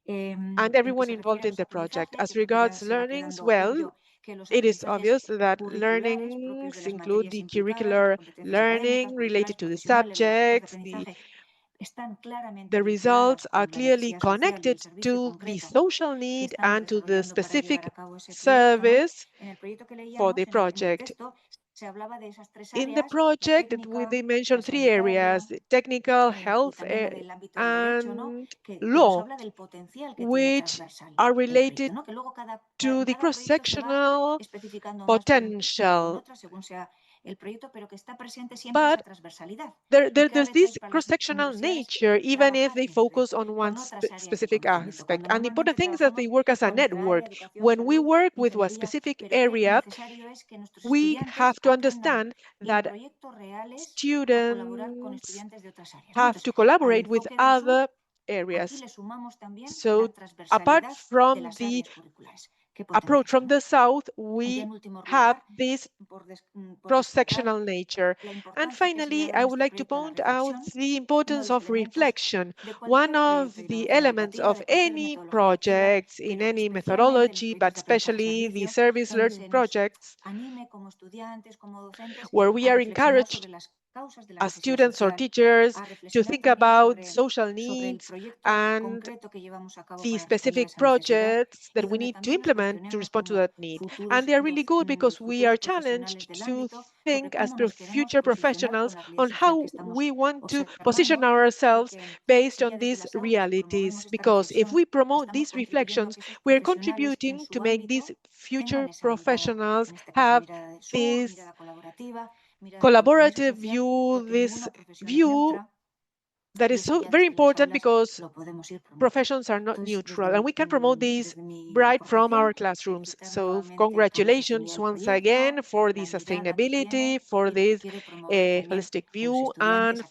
and everyone involved in the project. As regards learnings, well, it is obvious that learnings include the curricular learning related to the subjects. The results are clearly connected to the social need and to the specific service for the project. In the project, they mentioned three areas: technical, health, and law, which are related to the cross-sectional potential. But there's this cross-sectional nature, even if they focus on one specific aspect. And the important thing is that they work as a network. When we work with a specific area, we have to understand that students have to collaborate with other areas. So apart from the approach from the south, we have this cross-sectional nature. And finally, I would like to point out the importance of reflection. One of the elements of any projects in any methodology, but especially the service learning projects, where we are encouraged as students or teachers to think about social needs and the specific projects that we need to implement to respond to that need. And they are really good because we are challenged to think as future professionals on how we want to position ourselves based on these realities. Because if we promote these reflections, we are contributing to make these future professionals have this collaborative view, this view that is so very important because professions are not neutral, and we can promote these right from our classrooms. So congratulations once again for the sustainability, for this holistic view, and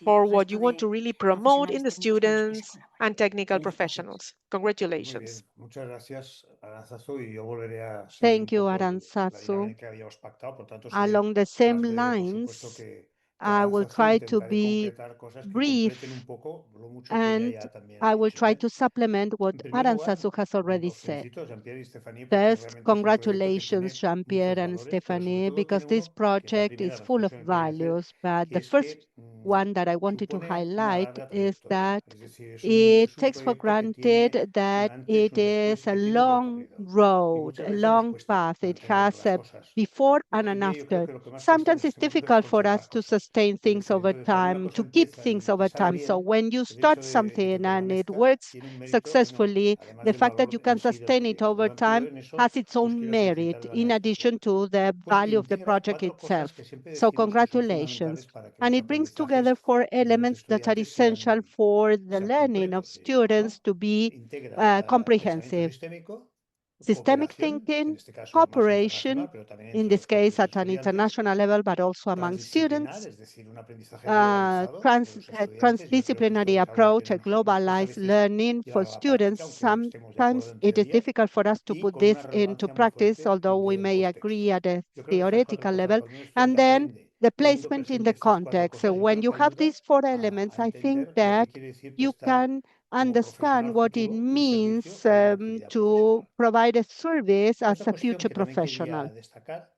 for what you want to really promote in the students and technical professionals. Congratulations. Muchas gracias, Aranzazu, y yo volveré a seguir Thank un you, poco la Aranzazu. dinámica que habíamos pactado. Por tanto, Along the same por lines, supuesto que I will Aranzazu try to intentaré be concretar cosas que completen un brief, poco lo mucho que ella and ya también ha I will dicho. try to supplement what En primer lugar, Aranzazu has already os said. felicito, Jean-Pierre y Stephanie, porque First, realmente es un proyecto que congratulations, tiene Jean-Pierre muchos and valores, pero sobre Stephanie, todo because tiene this uno, que es la project primera is full of reflexión que quería hacer, values. But que the es que first one that I wanted to supone una highlight larga is trayectoria. that Es decir, it es un takes for proyecto que tiene granted un that antes, it un después is y a que tiene un long recorrido. Y road, muchas a veces nos long cuesta path. It mantener has las a cosas. before and Hoy an en día yo creo after. que lo que más cuesta en Sometimes it's este momento es difficult for conservar us to cosas. sustain Es things decir, over entonces cuando una time, cosa to keep empieza things y over sale time. So bien, when you el hecho start de que something and it permanezca works tiene un mérito enorme, successfully, además the del fact that valor you en can sí del sustain it proyecto. Por over lo tanto, yo time en eso has its os own quiero merit, felicitar de in manera especial. addition to the Pues value of the integra project cuatro cosas itself. que siempre So decimos que son congratulations. fundamentales para que And los it brings aprendizajes together four de los elements that are estudiantes essential for the sean learning of completos, students ¿no? to be Integra pensamiento comprehensive. sistémico, Systemic cooperación, en thinking, este caso más cooperation, internacional, pero también in entre this los case propios at an estudiantes, international level, but also among transdisciplinar, students, es decir, un aprendizaje globalizado de los estudiantes. Yo creo que esto transdisciplinary es algo que approach, a nos cuesta a globalized veces learning for llevar a la práctica, students. aunque estemos de acuerdo Sometimes en it is teoría, difficult for us to y put con una this into relevancia muy practice, fuerte although we del may contexto. agree at a Yo creo que estas cuatro theoretical cosas, level. cuando un And estudiante then aprende the teniendo placement in presente the estas cuatro context. So cosas, yo when creo you que have ayuda these four a elements, I think entender lo que that quiere decir you prestar can como understand profesional what it futuro un means servicio o una actividad to profesional. provide a service as Otra a cuestión future que también professional. quería destacar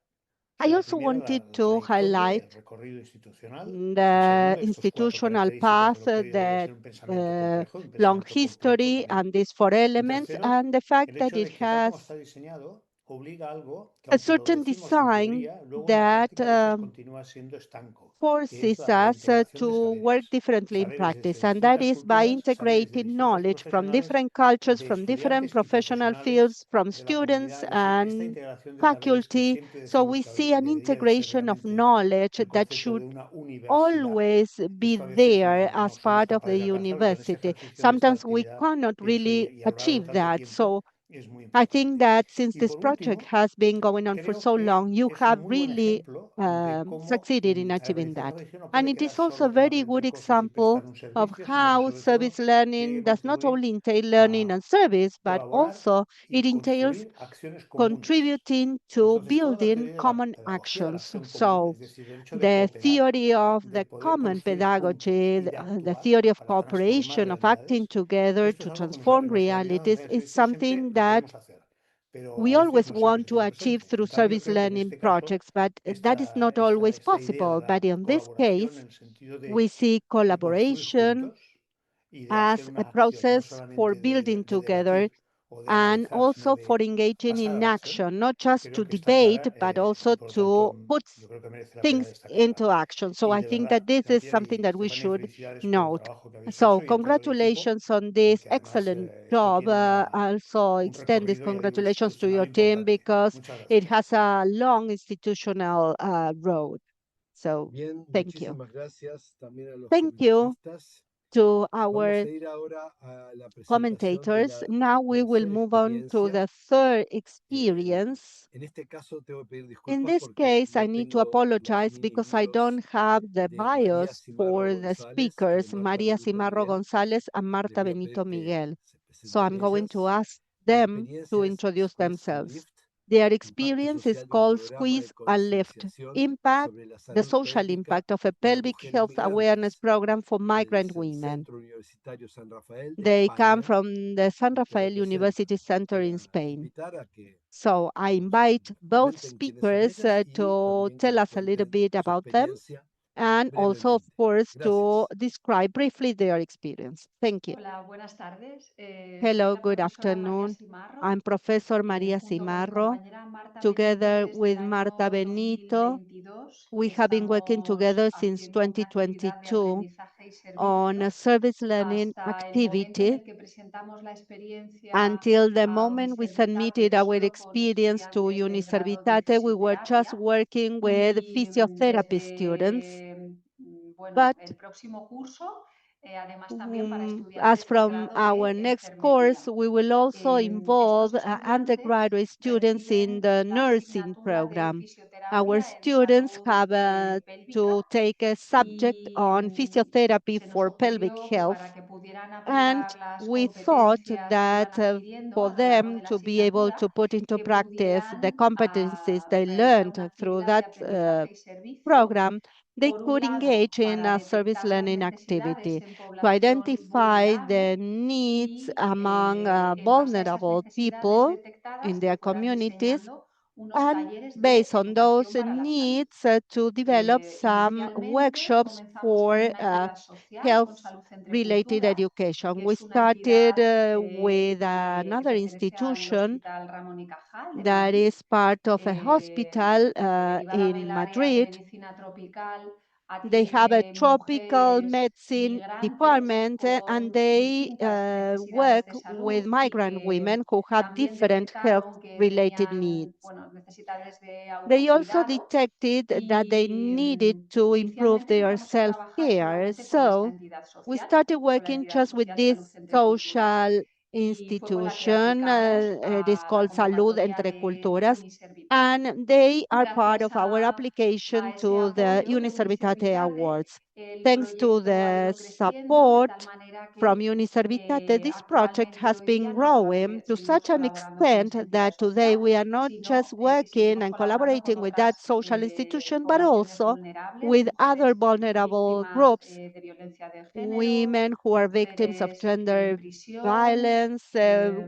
I la also primera, wanted la to trayectoria, highlight el recorrido institucional. El the segundo, estos cuatro institutional características path, de lo que debería the ser un pensamiento complejo, un long pensamiento completo history, también. and these four Y elements, tercero, and the fact el that hecho it de que tal como has está diseñado, obliga a algo que a aunque lo certain decimos en design teoría, luego en la that práctica a veces continúa siendo estanco, que es forces la us reintegración de to work saberes. differently in Saberes practice, desde and that distintas is by culturas, saberes de integrating distintos knowledge from profesionales, different cultures, de from different estudiantes y professional profesionales fields, from de la students comunidad. Es decir, esta and integración de saberes que faculty. siempre So decimos we que see an debería de ser integration of realmente knowledge el that concepto de should una universidad. always be Esto a veces there no as somos part of the capaces de alcanzarlo. Yo en ese university. ejercicio de esta Sometimes we actividad cannot pienso really y a lo largo de achieve tanto that. tiempo So es muy I think importante. that since Y this por project último, has been going on for creo so long, que you es un have muy buen really ejemplo de cómo succeeded in achieving realizar that. la revisión no And puede it quedar is also a solo en very good aprender cosas y example prestar un of servicio, sino que how sobre todo service tiene learning que does not contribuir only entail learning a and service, but colaborar also y it entails construir acciones comunes. contributing to Entonces, toda la building teoría de la common pedagogía de la actions. acción común, So es decir, el hecho de the cooperar, theory of de the poder common construir juntos pedagogy, y de the actuar theory of para transformar cooperation, of acting realidades, together esto to es algo transform que nos saldría realities, en is servicio siempre something lo that queremos hacer, pero we a veces always no siempre want to estuvo achieve presente. through En cambio, yo service creo que en learning este caso, projects, but that is not always esta idea de possible. But la in this colaboración case, en el sentido we see de construir collaboration juntos y de hacer as una a acción, no process for solamente building de together debatir and also for engaging in action, not just to debate, but also to put things into action. So I think that this is something that we should note. So congratulations on this excellent job. Also extend these congratulations to your team because it has a long institutional road. So Bien, thank you. muchísimas gracias también a los Thank you publicistas. to Vamos our a ir ahora a la presentación de commentators. la Now we will tercera move on to experiencia. the third experience. En este caso tengo que pedir In disculpas this porque case, no I need to tengo los apologize mini because I bios don't have the de María bios Cimarro for the González y speakers, de Marta Maria Benito Cimarro Miguel. González and Le Marta voy a Benito pedir que Miguel. se So I'm presenten going to ellas. ask La them to experiencia es introduce Squeeze and themselves. Lift, Their impacto experience is social de un called programa de Squeeze and Lift, concienciación Impact, sobre la the salud social pélvica impact of a para pelvic mujeres health awareness migrantes program for migrant desde el women. Centro Universitario San Rafael de They come España, from the San que Rafael representa. University Center Voy in a Spain. invitar a que So I nos invite both comenten quiénes son speakers ellas y to también que tell nos us a little cuenten bit su about them experiencia and also, of brevemente. course, to Gracias. describe briefly their experience. Thank you. Hola, buenas tardes. Soy Hello, la good profesora María afternoon. Simarro, I'm Professor Maria junto con mi Cimarro. compañera Marta Benito Together desde with el Marta año Benito, 2022 we have been working together estamos since haciendo una actividad de 2022 aprendizaje y on a servicio service learning hasta el momento en activity el que presentamos la experiencia until the a moment we Uniservitate submitted our solo con experience to estudiantes del grado de Uniservitate. We were just fisioterapia working with y physiotherapy students, bueno, but el próximo curso, además también para as estudiantes del from grado our de next enfermería. course, we will also involve Estos estudiantes undergraduate students in reciben the la nursing asignatura de program. Our fisioterapia en students salud have pélvica to take a subject y on physiotherapy se nos for pelvic ocurrió que health, para que pudieran and aplicar las we thought competencias que that iban adquiriendo for a lo largo them de la to be able asignatura, to put into que practice the pudieran competencies they realizar learned una through actividad de that aprendizaje y servicio, program, they por un could lado, engage in para a service detectar las learning necesidades activity en to población identify vulnerable the needs y, among en base a esas vulnerable necesidades people detectadas, in que their fueran communities, diseñando unos and talleres de based on those educación para la salud. needs, to develop some Inicialmente workshops comenzamos con for una entidad social, con health Salud Entre related Culturas, education. que We es una started entidad with que another pertenece al institution Hospital Ramón y Cajal de that Madrid, is part of a hospital derivada in del área de Madrid. medicina tropical, They have a atiende tropical mujeres medicine migrantes department, and con they distintas necesidades work de with salud y migrant que women who have también different health detectaron que related tenían, needs. bueno, necesidades de They also autocuidado detected that they y needed to improve inicialmente their empezamos a self trabajar care. solamente con esta So entidad we social, started con la working entidad just with social Salud this Entre Culturas, social y fue con la que institution. aplicamos It is a la called Salud convocatoria Entre de Culturas, Uniservitate. and they are part Gracias of our a application ese to the apoyo de Uniservitate Uniservitate, Awards. el Thanks to proyecto ha the ido creciendo de support tal manera from que Uniservitate, this project actualmente has hoy been día no growing solamente to seguimos such an colaborando con extent esa entidad that today social, we are not just sino que working seguimos and colaborando con collaborating with that otras social institution, but poblaciones also vulnerables, with other mujeres vulnerable víctimas groups, de violencia de género, women who are victims of mujeres en gender prisión, violence,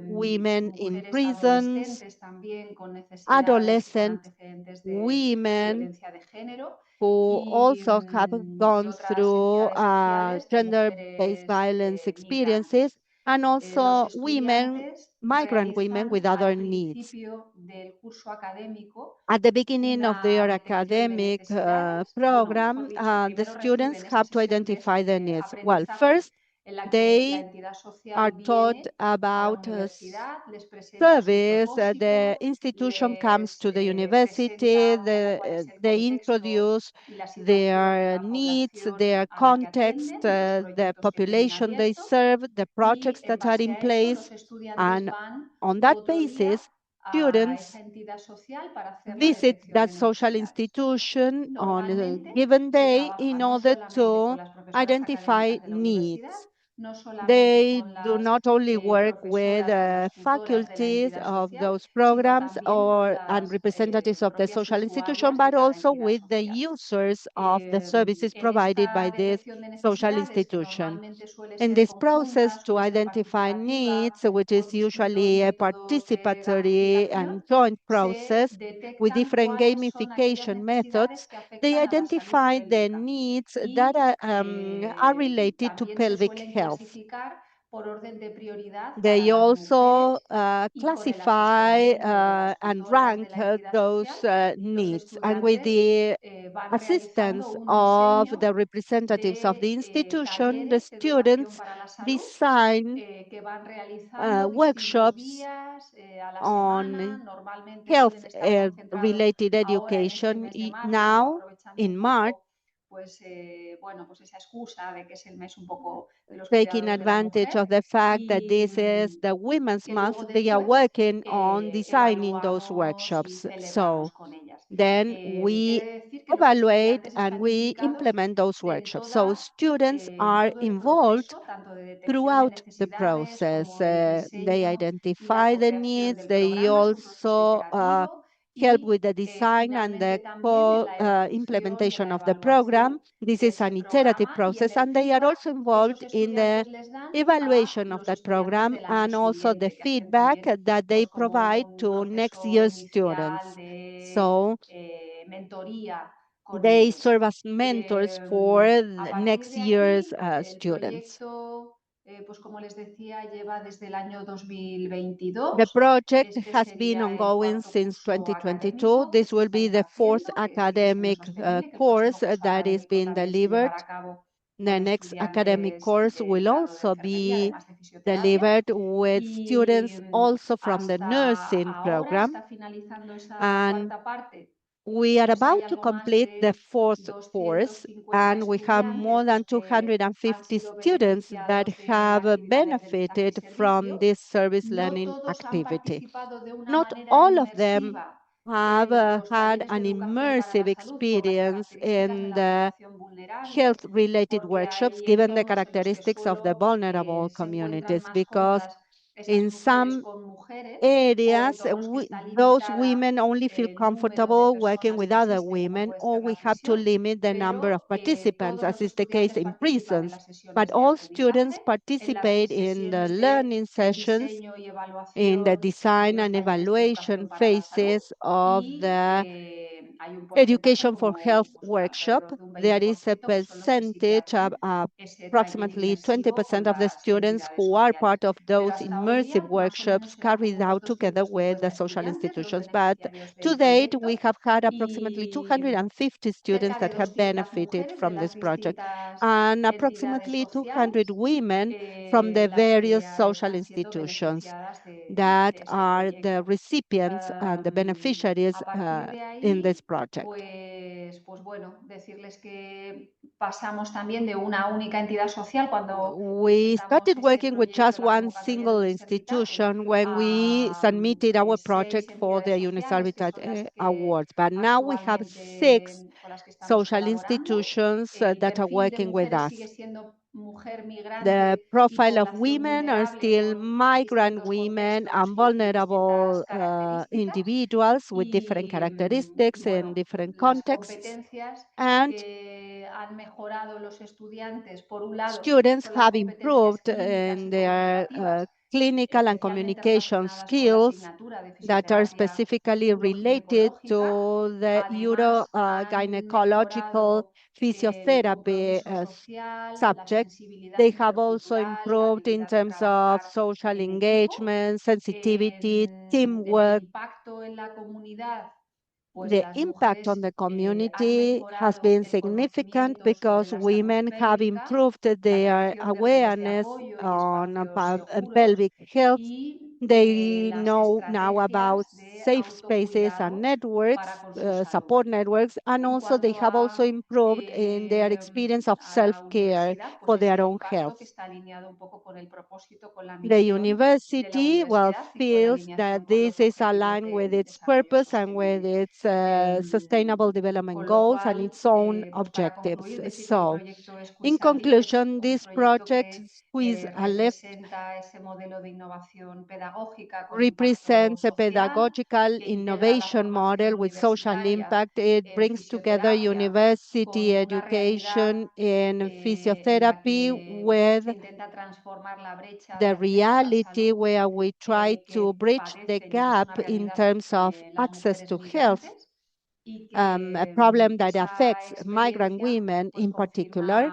women in mujeres prisons, adolescentes también con necesidades, con adolescent antecedentes de women violencia de género who y, also have y gone otras through entidades sociales de gender-based mujeres violence experiences, migrantes. and Los also women, estudiantes migrant women realizan with other al needs. principio del curso académico At the beginning of una their detección de academic necesidades. Bueno, mejor program, dicho, the primero students reciben esa have to sesión de identify their needs. Well, aprendizaje first, en la que la they entidad are social taught viene a la about universidad, les presenta su service. The propósito, institution comes les to the university. presenta un poco cuál es el They contexto introduce y la situación de their la needs, población their a la que context, atienden, los the proyectos que tienen population they abiertos serve, the y projects en that are base in a eso place, los estudiantes and van on that otro día basis, a students esa entidad social para hacer la visit detección that de social necesidades. institution on a Normalmente given se day trabaja in no order solamente con to las profesoras identify académicas de la universidad, needs. no solamente They con do las not only work with profesoras o las tutoras de la faculties entidad of social, those sino programs también or and las representatives of the propias social institution, usuarias de but cada also entidad with the social. users of the services En provided by esta this detección de social necesidades, que institution. normalmente suele In ser this process conjunta, to suele ser identify participativa, needs, which por is distintos usually a métodos de participatory gamificación, and joint se process with detectan different cuáles son aquellas gamification necesidades methods, que they afectan a la salud identify the pélvica. needs that Y are related to también se pelvic suelen health. clasificar They also classify and rank those needs. And with the assistance of the representatives of the institution, the students design workshops on health related education. Now, in March, taking advantage of the fact that this is the Women's Month, they are working on designing those workshops. So then we evaluate and we implement those workshops. So students are involved throughout the process. They identify the needs. They also help with the design and the implementation of the program. This is an iterative process, and they are also involved in the evaluation of that program and also the feedback that they provide to next year's students. So they serve as mentors for the next year's students. The project has been ongoing since 2022. This will be the fourth academic course that is being delivered. The next academic course will also be delivered with students also from the nursing program. And we are about to complete the fourth course, and we have more than 250 students that have benefited from this service learning activity. Not all of them have had an immersive experience in the health-related workshops, given the characteristics of the vulnerable communities, because in some areas, those women only feel comfortable working with other women, or we have to limit the number of participants, as is the case in prisons. But all students participate in the learning sessions, in the design and evaluation phases of the Education for Health workshop. There is a percentage of approximately 20% of the students who are part of those immersive workshops carried out together with the social institutions. But to date, we have had approximately 250 students that have benefited from this project, and approximately 200 women from the various social institutions that are the recipients and the beneficiaries in this project. We started working with just one single institution when we submitted our project for the UNICEF Awards, but now we have 6 social institutions that are working with us. The profile of women are still migrant women and vulnerable individuals with different characteristics in different contexts. And students have improved in their clinical and communication skills that are specifically related to the urogynecological physiotherapy subject. They have also improved in terms of social engagement, sensitivity, teamwork. The impact on the community has been significant because women have improved their awareness on pelvic health. They know now about safe spaces and networks, support networks, and also they have also improved in their experience of self-care for their own health. The university, well, feels that this is aligned with its purpose and with its sustainable development goals and its own objectives. So, in conclusion, this project, Squeeze a Lift, represents a pedagogical innovation model with social impact. It brings together university education in physiotherapy with the reality where we try to bridge the gap in terms of access to health, a problem that affects migrant women in particular.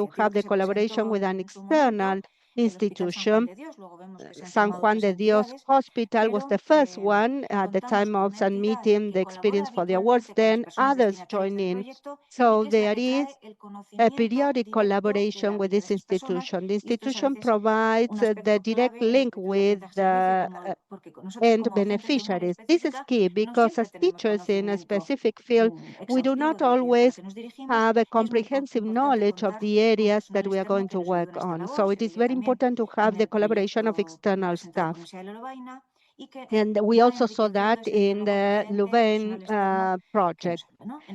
you have the collaboration with an external institution. San Juan de Dios Hospital was the first one at the time of submitting the experience for the awards, then others joined in. So there is a periodic collaboration with this institution. The institution provides the direct link with the end beneficiaries. This is key because as teachers in a specific field, we do not always have a comprehensive knowledge of the areas that we are going to work on. So it is very important to have the collaboration of external staff. And we also saw that in the Louvain project.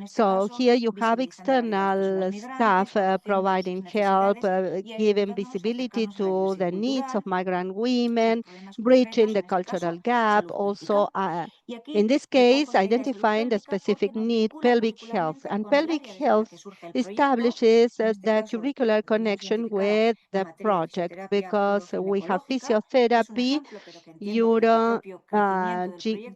So here you have external staff providing help, giving visibility to the needs of migrant women, bridging the cultural gap, also in this case, identifying the specific need, pelvic health. And pelvic health establishes the curricular connection with the project because we have physiotherapy,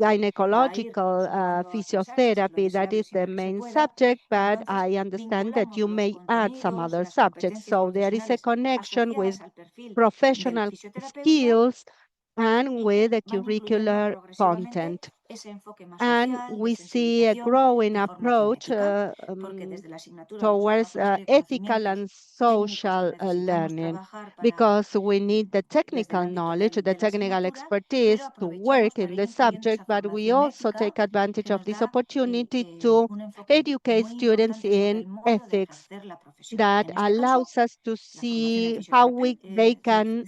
gynecological physiotherapy, that is the main subject, but I understand that you may add some other subjects. So there is a connection with professional skills and with the curricular content. And we see a growing approach towards ethical and social learning because we need the technical knowledge, the technical expertise to work in the subject, but we also take advantage of this opportunity to educate students in ethics that allows us to see how they can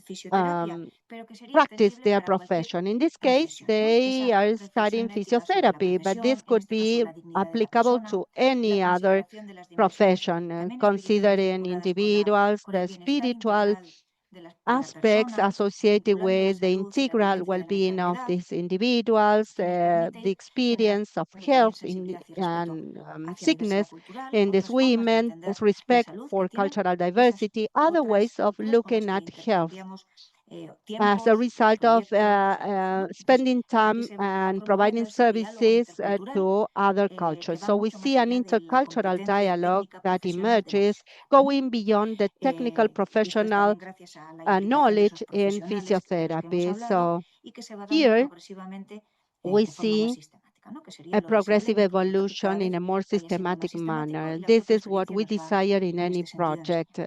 practice their profession. In this case, they are studying physiotherapy, but this could be applicable to any other profession, considering individuals, the spiritual aspects associated with the integral well-being of these individuals, the experience of health and sickness in these women, as respect for cultural diversity, other ways of looking at health as a result of spending time and providing services to other cultures. So we see an intercultural dialogue that emerges going beyond the technical professional knowledge in physiotherapy. So here we see a progressive evolution in a more systematic manner. This is what we desire in any project.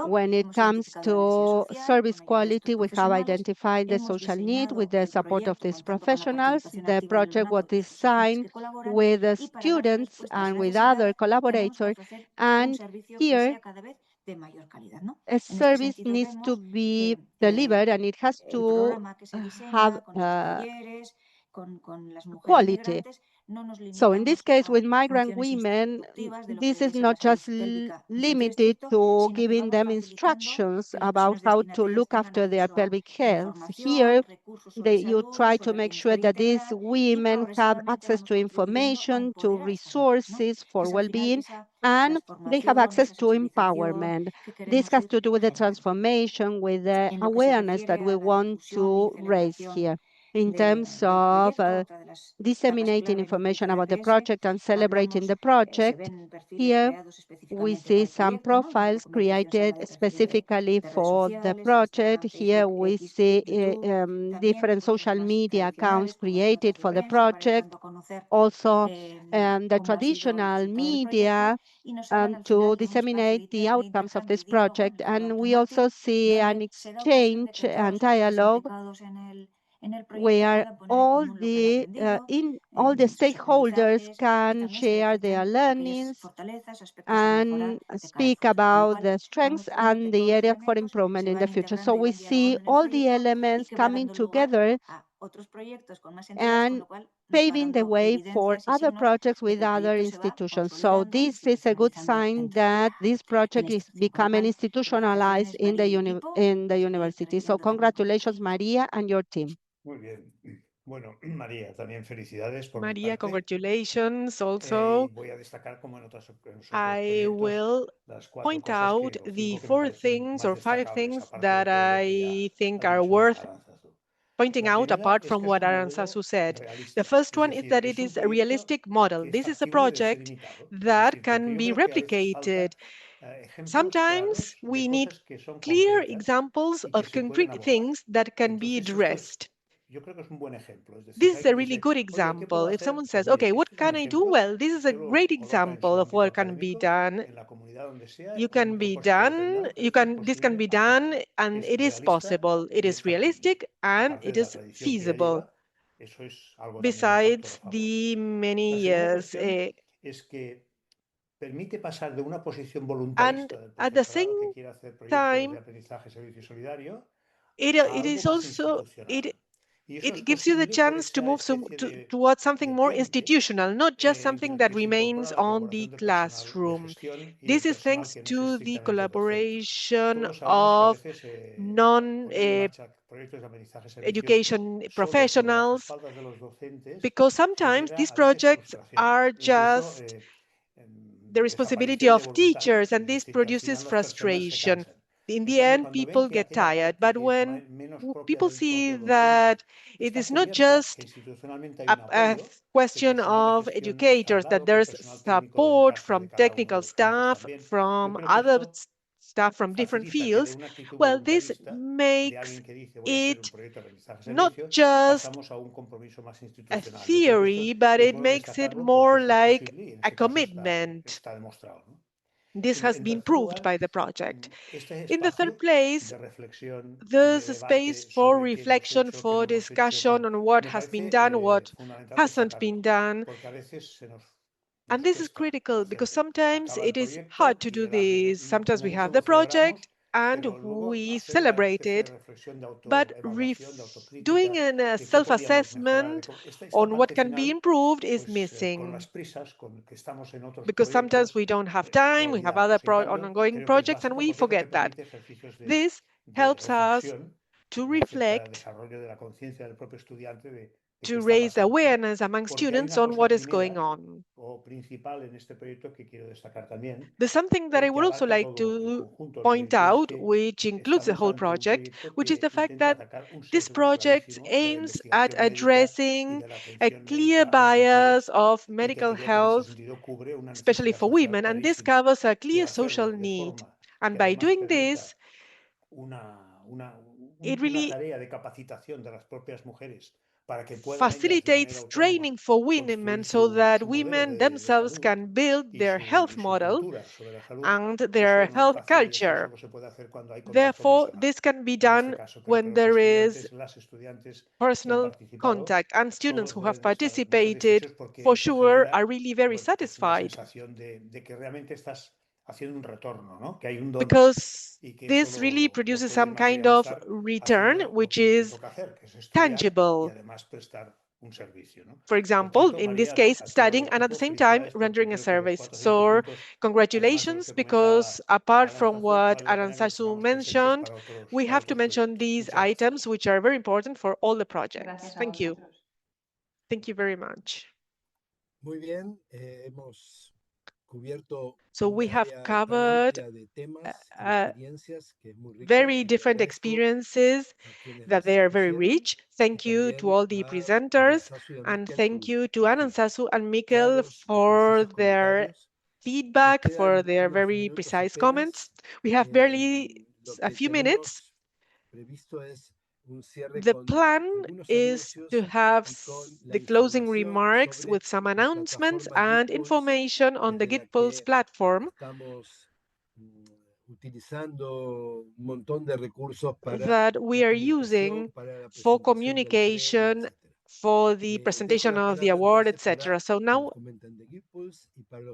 When it comes to service quality, we have identified the social need with the support of these professionals. The project was designed with the students and with other collaborators, and here a service needs to be delivered and it has to have quality. So in this case, with migrant women, this is not just limited to giving them instructions about how to look after their pelvic health. Here, you try to make sure that these women have access to information, to resources for well-being, and they have access to empowerment. This has to do with the transformation, with the awareness that we want to raise here in terms of disseminating information about the project and celebrating the project. Here we see some profiles created specifically for the project. Here we see different social media accounts created for the project. Also, the traditional media to disseminate the outcomes of this project. And we also see an exchange and dialogue where all the stakeholders can share their learnings and speak about the strengths and the areas for improvement in the future. So we see all the elements coming together and paving the way for other projects with other institutions. So this is a good sign that this project is becoming institutionalized in the university. So congratulations, Maria, and your team. Muy bien. Bueno, María, también felicidades por mi Maria, parte. congratulations also. Voy a destacar como en otros I will point out the 4 things or 5 things that I think are worth pointing out apart from what Aranzazu said. The first one is that it is a realistic model. This is a project that can be replicated. Sometimes we need clear examples of concrete things that can be addressed. This is a really good example. If someone says, okay, what can I do? Well, this is a great example of what can be done. This can be done, and it is possible. It is realistic and it is feasible. Besides the many years. And at the same time, it is also, it gives you the chance to move towards something more institutional, not just something that remains on the classroom. This is thanks to the collaboration of non-education professionals, because sometimes these projects are just the responsibility of teachers, and this produces frustration. In the end, people get tired. But when people see that it is not just a question of educators, that there's support from technical staff, from other staff from different fields, well, this makes it not just a theory, but it makes it more like a commitment. This has been proved by the project. In the third place, there's a space for reflection, for discussion on what has been done, what hasn't been done. And this is critical because sometimes it is hard to do this. Sometimes we have the project and we celebrate it, but doing a self-assessment on what can be improved is missing. Because sometimes we don't have time, we have other ongoing projects, and we forget that. This helps us to reflect, to raise awareness among students on what is going on. There's something that I would also like to point out, which includes the whole project, which is the fact that this project aims at addressing a clear bias of medical health, especially for women, and this covers a clear social need. And by doing this, it really facilitates training for women so that women themselves can build their health model and their health culture. Therefore, this can be done when there is personal contact, and students who have participated for sure are really very satisfied, because this really produces some kind of return which is tangible. For example, in this case, studying and at the same time rendering a service. So congratulations, because apart from what Aranzazu mentioned, we have to mention these items which are very important for all the projects. Thank you. Thank you very much. Muy bien, hemos cubierto so we have covered very very different experiences, that they are very rich. Thank you to all the presenters, and thank you to Aranzazu and Mikel for their feedback, for their very precise comments. We have barely a few minutes. The plan is to have the closing remarks with some announcements and information on the GitPulse platform that we are using for communication, for the presentation of the award, etc. So now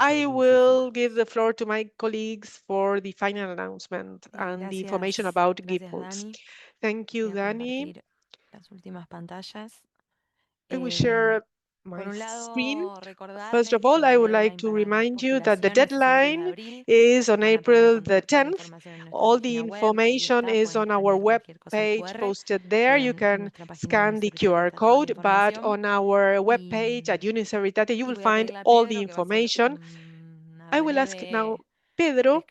I will give the floor to my colleagues for the final announcement and the information about GitPulse. Thank you, Dani. I will share my screen. First of all, I would like to remind you that the deadline is on April the 10th. All the information is on our web page posted there. You can scan the QR code, but on our web page at Uniceritate, you will find all the information. I will ask now Pedro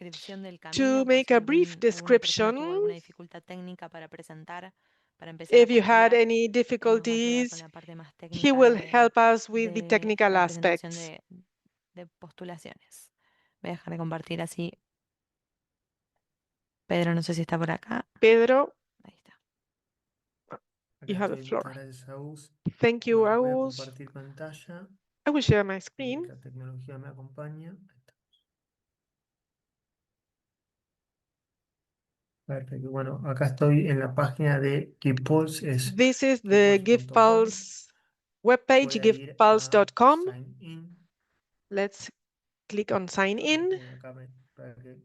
to make a brief description. If you had any difficulties, he will help us with the technical aspects. Pedro, no sé si está por acá. Pedro, Ahí está. you Acá have the estoy. floor. Gracias, Agus. Thank you, Bueno, voy a Agus. compartir pantalla. I will share my screen. La tecnología me acompaña. Ahí está. Perfecto. Bueno, acá estoy en la página de GivePulse. Es This is the givepulse.com. GivePulse webpage, Voy a ir a givepulse.com. Sign In. Let's click on sign in. Acá para que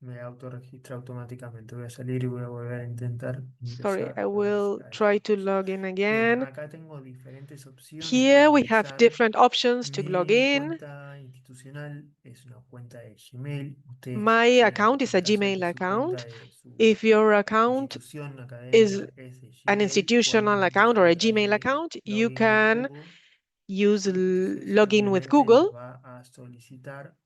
me autorregistra automáticamente. Voy a salir y voy a volver a intentar Sorry, ingresar. I A ver si will ahí try to estamos. log in Bien, again. acá tengo diferentes opciones Here para we have ingresar. different options to log Mi in. cuenta institucional es una cuenta de Gmail. Ustedes My tienen, account is a en caso de Gmail que su account. cuenta de su If your account institución is académica es de an Gmail, institutional pueden account or a ingresar a través Gmail de account, you login with can Google. use Entonces login with simplemente Google. les va a solicitar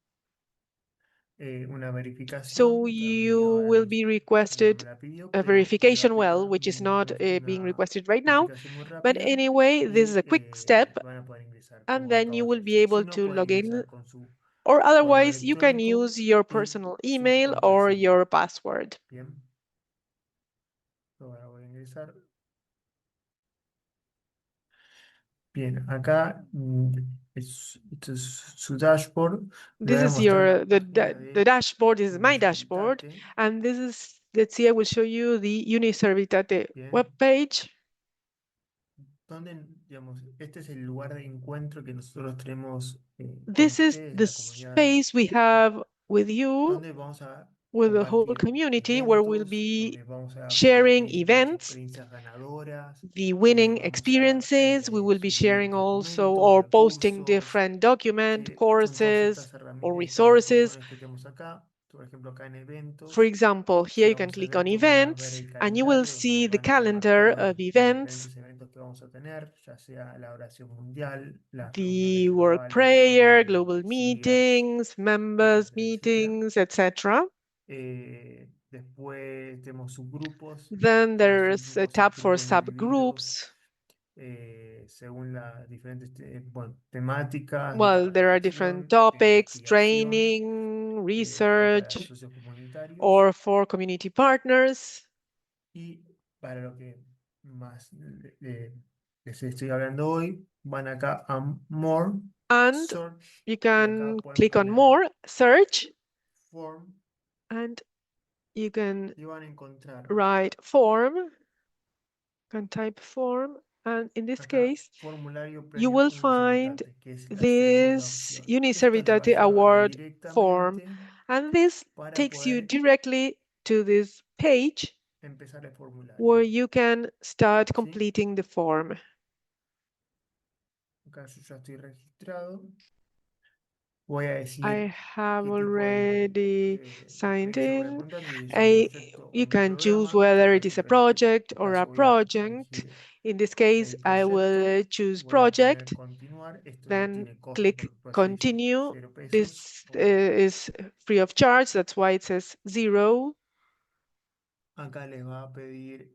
una verificación. So También you ahora will be no requested me la pidió, a pero me va a verification pedir well, which is not being una requested right now. verificación muy But rápida anyway, this is a quick y step, van a poder ingresar and como then acabo you de will be hacer. Si able no, to pueden log in. ingresar con su Or correo otherwise, you can electrónico use your y personal su email or contraseña. your password. Bien. Ahora voy a ingresar. Bien, acá esto es su dashboard. Le This voy a is mostrar la the página the de dashboard. This is my dashboard, Unicervitate. and this is, let's see, I will show you the Unicervitate Bien. webpage. Donde, digamos, este es el lugar de encuentro que nosotros tenemos con This is ustedes, the la comunidad, space we have with you, donde vamos a with the whole compartir community, where we'll eventos, be donde vamos a sharing compartir las events, experiencias ganadoras, the donde winning vamos a experiences. We will be subir sharing also documentos, or posting recursos, different document, que son todas courses, estas or herramientas, resources. botones que tenemos acá. Por ejemplo, acá en eventos, For example, si here you can vamos a click on eventos, van a ver events, el and you will calendario, see donde the van a estar calendar todos of los events, diferentes eventos que vamos a tener, ya sea la oración mundial, las reuniones the work globales prayer, de global CIGA, meetings, members etcétera, etcétera. meetings, etc. Después tenemos subgrupos. Then Por los there's a subgrupos tab siempre for vienen divididos subgroups. según las diferentes bueno, temáticas de Well, there are different capacitación, de topics, investigación training, o para research, socios comunitarios. or for community partners. Y para lo que más les estoy hablando hoy, van acá a More, And Search, you y acá can pueden click on poner more, search, Form and you can y van a encontrar write form, you can type form, and in this acá case, formulario you premio will find Unicervitate, que es la segunda this opción. Esto les va a Unicervitate llevar Award form, directamente and this para takes you poder directly to this page empezar el formulario. where you can start ¿Sí? completing the form. Acá yo ya estoy registrado. Voy a decir I have qué tipo already de signed experiencia voy a in. contar, si es un proyecto o You un can choose programa. whether Capaz it que is a para project este or a caso voy a project. elegir In this case, el I will proyecto. choose Voy a poner project, continuar. Esto no then tiene costo, click por eso dice continue. 0 pesos. This is free of charge, that's why it says 0. Acá les va a pedir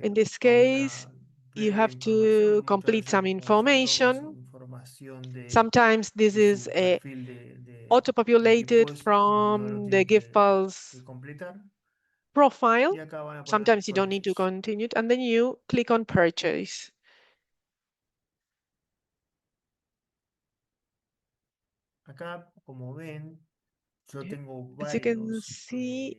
In this a case, una you breve have información, to como muchas complete some veces usan todos su information. información de Sometimes this is su perfil de auto-populated GitPulse y no lo from the tienen GivePulse que completar. profile. Y acá van a poner Sometimes you don't need to Purchase. continue it, and then you click on purchase. Acá, como ven, yo tengo As you can see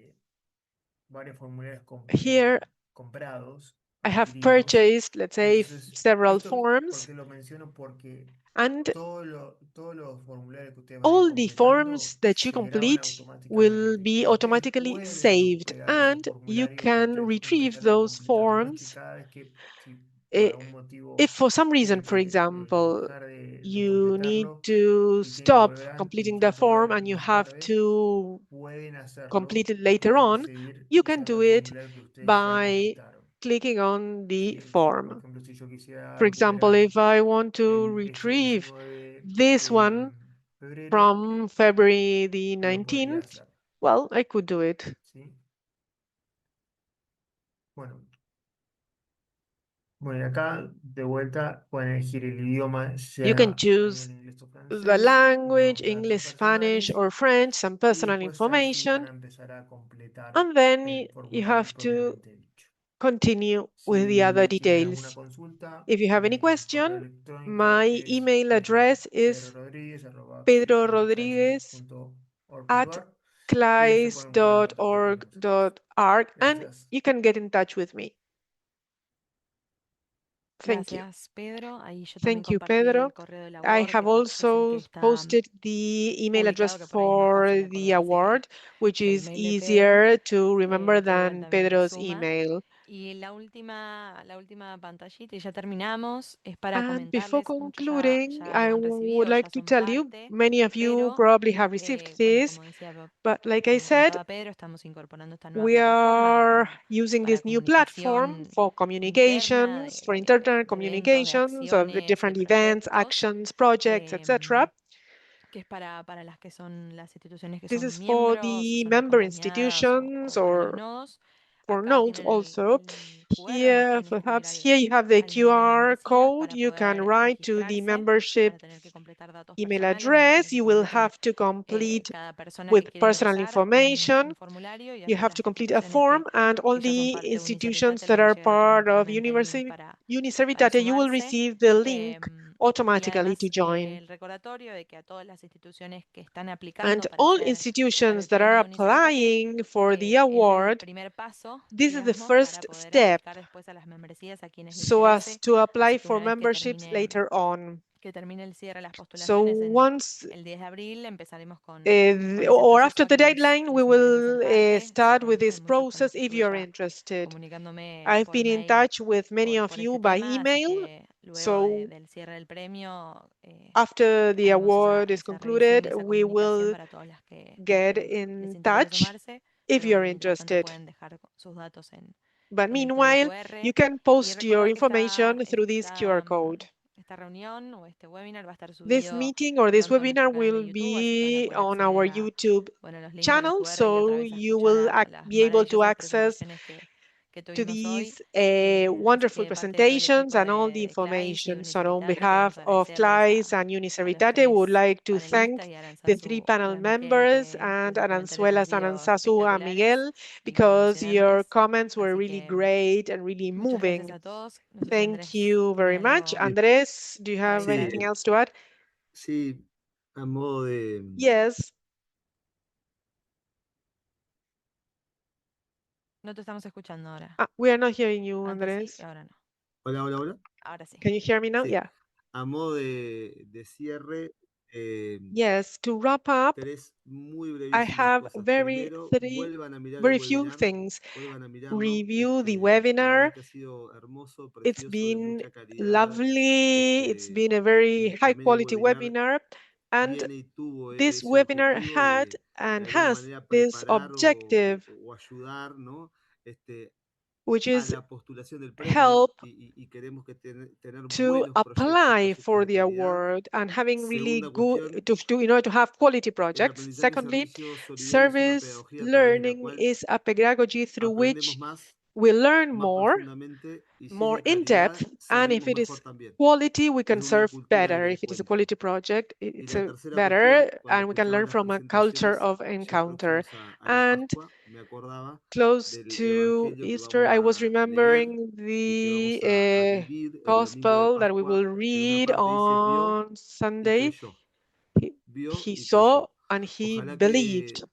varios formularios here, comprados, I have adquiridos. purchased, let's say, Entonces, several esto, ¿por forms, qué lo menciono? Porque and todos los formularios que ustedes van a ir all the completando forms that you se graban complete will automáticamente. be Y ustedes automatically pueden saved, recuperar esos and you formularios que can ustedes retrieve empezaron a those completar. No es que forms. cada vez que, si por Eh, algún motivo If for some reason, tienen for que example, dejar de you need completarlo to y tienen que stop volver a completing the entrar por form ahí and you más have tarde, to pueden hacerlo complete it y later pueden on, seguir you can usando do el it formulario que ustedes ya by completaron. clicking on the Por form. ejemplo, si yo quisiera For example, recuperar if I want to ese retrieve 19 this de one febrero, from February the lo podría 19th, hacer. well, I could do it. ¿Sí? Bueno, Bueno, y acá de vuelta pueden elegir el idioma, You can sea choose español, inglés o the francés, language, unos datos English, Spanish, personales, or French, some y personal después ahí sí van information, a empezar a completar and then el you formulario have to propiamente dicho. continue with the other Si tienen alguna details. consulta, If you have any mi correo question, electrónico my es email address is pedrorodriguez at pedrorodriguez@claes.org.ar y se pueden poner en contacto con nosotros. claes.org.org, and Gracias. you can get in touch with me. Thank you. Gracias, Pedro. Ahí yo también Thank you, compartí Pedro. el correo del I award, have que es el que also está posted the email address publicado, que por ahí es más for fácil the acordarse award, which que el is mail de Pedro, easier to remember que igual than también Pedro's suma. email. Y la última pantallita, y ya terminamos, es para And before comentarles, muchos ya, concluding, ya I lo han would recibido, like ya to son tell you, parte, many of you pero, probably have received bueno, this, como decía, but like I como said, contaba Pedro, estamos incorporando esta nueva we plataforma que es are using para this new platform comunicación for interna, communications, for internal de eventos, de communications of the acciones, de different events, proyectos, actions, projects, etc. que es para las que son las instituciones que This son is for miembros o the son member acompañadas institutions o para los or nodos. for Acá notes tienen also. el QR, nos Here, pueden escribir perhaps here you have the al mail de QR membresía code. para You can poder write to the registrarse. Van a membership tener que completar datos email personales, van a tener address. que You will completar have to complete cada persona que with quiere personal ingresar un information. formulario, y You después have las to complete a instituciones form, and all que ya son the parte de institutions Unicervitate that les va a are llegar part of automáticamente el link para Unicervitate, you will sumarse. receive the link Y automatically to además join. el recordatorio de que a todas las instituciones que están And aplicando all para institutions el that are premio de Unicervitate, applying for the es el award, primer paso, this is the digamos, para first poder step aplicar después a las membresías a quienes le so as interese. to apply Así que for una vez memberships later on. que termine el cierre de las So postulaciones once el 10 de abril, empezaremos con ese or after proceso the que les deadline, we interesa ser will parte. Sé start que with hay this mucha process gente que if estuve you're ya interested. comunicándome I've por been in mail touch with many of por you este by tema, así email. que luego So del cierre del premio after the haremos award is esa revisión y concluded, esa we comunicación will para todas las que get les in interese touch sumarse. if Pero you're bueno, mientras tanto interested. pueden dejar sus datos But con el código meanwhile, you QR, can y post your recordar que information through this QR code. esta reunión o este webinar va a estar This subido meeting or this pronto a nuestro webinar canal de will YouTube, así que van a be poder on our acceder YouTube los links de los channel, QR y otra so vez a you escuchar will las be able to maravillosas access presentaciones que to tuvimos hoy. these Así que wonderful de parte de todo el presentations equipo and all the de CLAIS y information. So on Unicervitate, queremos behalf of agradecerles CLAIS and a los Unicervitate, we would tres like to panelistas thank y a the Aranzazu three panel Miguel, members que and sus comentarios han Aranzuelas, sido Aranzazu, and espectaculares Miguel, y muy because your emocionantes. comments were Así really que great and really muchas gracias moving. a todos. No sé si Thank Andrés you tiene very much. algo Andres, do you para have anything adicionar. else to add? Sí, a modo de... Yes. No te estamos escuchando ahora. We are not hearing you, Antes sí Andres. y ahora no. Hola, hola, hola. Ahora sí. Can you hear me now? Sí. Yeah. A modo de cierre, Yes, to wrap up, tres muy I brevísimas have cosas. very Primero, three vuelvan a mirar el very few webinar, things. vuelvan a mirarlo. Review the La verdad webinar. que ha sido hermoso, It's precioso, de been mucha calidad. lovely. It's been a very Y high también el quality webinar webinar. And tiene y tuvo this ese webinar objetivo had de and alguna has manera this preparar objective, o ayudar, ¿no? which A is la postulación del premio help y queremos que tener to buenos proyectos, apply proyectos for de the calidad. award and having really Segunda good cuestión, in order to have quality el projects. aprendizaje en Secondly, servicio solidario es una service pedagogía a través de la learning cual is a pedagogy through aprendemos which más, we learn más more, profundamente y si es more de in calidad, depth, and if servimos it mejor is también. quality, we can Es una serve cultura better. del If it is a encuentro. quality project, Y it's la a tercera better, cuestión, cuando and we can escuchaba learn las from a culture presentaciones, of ya encounter. próximos a la And Pascua, me acordaba close del to evangelio que Easter, vamos I was a leer remembering y que vamos the a vivir el domingo de gospel that we Pascua, will que en una read parte dice vio on y Sunday. creyó, He, vio he y saw creyó. and he Ojalá believed. que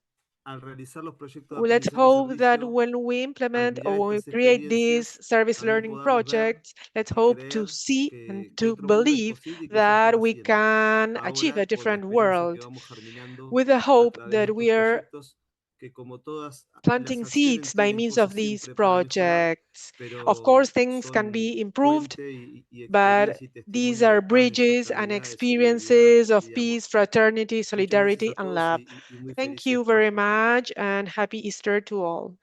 al realizar los proyectos de Well, let's aprendizaje y hope that servicio, when we al implement or mirar when we estas create these experiencias, service también learning podamos ver projects, let's y hope to creer see and que to otro mundo es believe posible y que ya están that we haciendo. can achieve a Ahora con la different experiencia que world vamos germinando with the a hope través de that estos we are proyectos, que como todas las planting acciones seeds by tienen means of cosas these siempre para mejorar, projects. Of pero course, things can son be improved, puente y but experiencia y these testimonio de are paz, de bridges and fraternidad, de solidaridad experiences of y de amor. peace, fraternity, Muchas gracias solidarity, a and todos love. y muy Thank felices you very Pascuas. much and happy Easter to all.